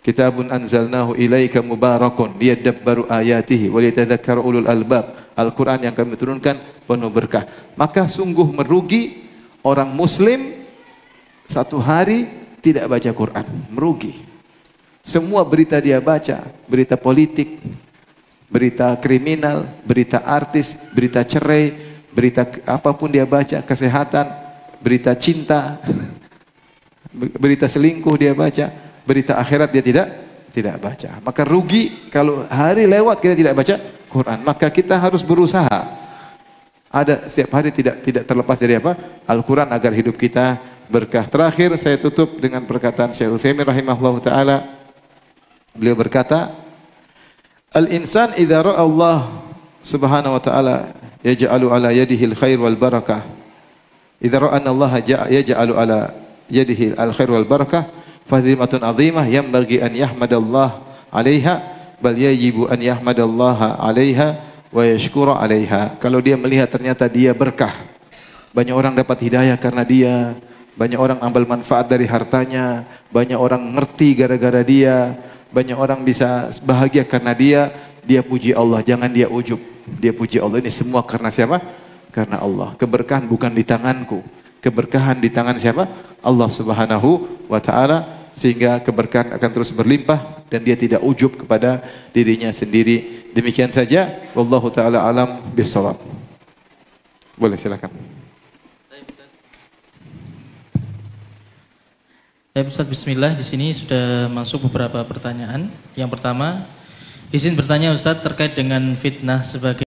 Kitabun anzalnahu ilaika mubarakun liyadabbaru ayatihi wa liyatadzakkara ulul albab. Al-Quran yang kami turunkan penuh berkah. Maka sungguh merugi orang muslim satu hari tidak baca Quran. Merugi. Semua berita dia baca, berita politik, berita kriminal, berita artis, berita cerai, berita apapun dia baca, kesehatan, berita cinta, berita selingkuh dia baca, berita akhirat dia tidak baca. Maka rugi kalau hari lewat kita tidak baca Quran. Maka kita harus berusaha. Ada setiap hari tidak terlepas dari apa? Al-Quran agar hidup kita berkah. Terakhir saya tutup dengan perkataan Syekh Utsaimin rahimahullah taala. Beliau berkata, "Al-insan idza ra'a Allah subhanahu wa ta'ala yaj'alu ala yadihi al-khair wal barakah. Idza ra'a anna Allah yaj'alu ala yadihi al-khair wal barakah fadhimatun 'azimah yanbaghi an yahmadallah 'alaiha bal yajibu an yahmadallaha 'alaiha wa yashkura 'alaiha." Kalau dia melihat ternyata dia berkah, banyak orang dapat hidayah karena dia, banyak orang ambil manfaat dari hartanya, banyak orang ngerti gara-gara dia, banyak orang bisa bahagia karena dia puji Allah, jangan dia ujub. Dia puji Allah, ini semua karena siapa? Karena Allah. Keberkahan bukan di tanganku. Keberkahan di tangan siapa? Allah Subhanahu wa taala, sehingga keberkahan akan terus berlimpah dan dia tidak ujub kepada dirinya sendiri. Demikian saja, wallahu taala alam bissawab. Boleh silakan. Ya Ustaz, bismillah, di sini sudah masuk beberapa pertanyaan. Yang pertama, izin bertanya Ustaz terkait dengan fitnah sebagai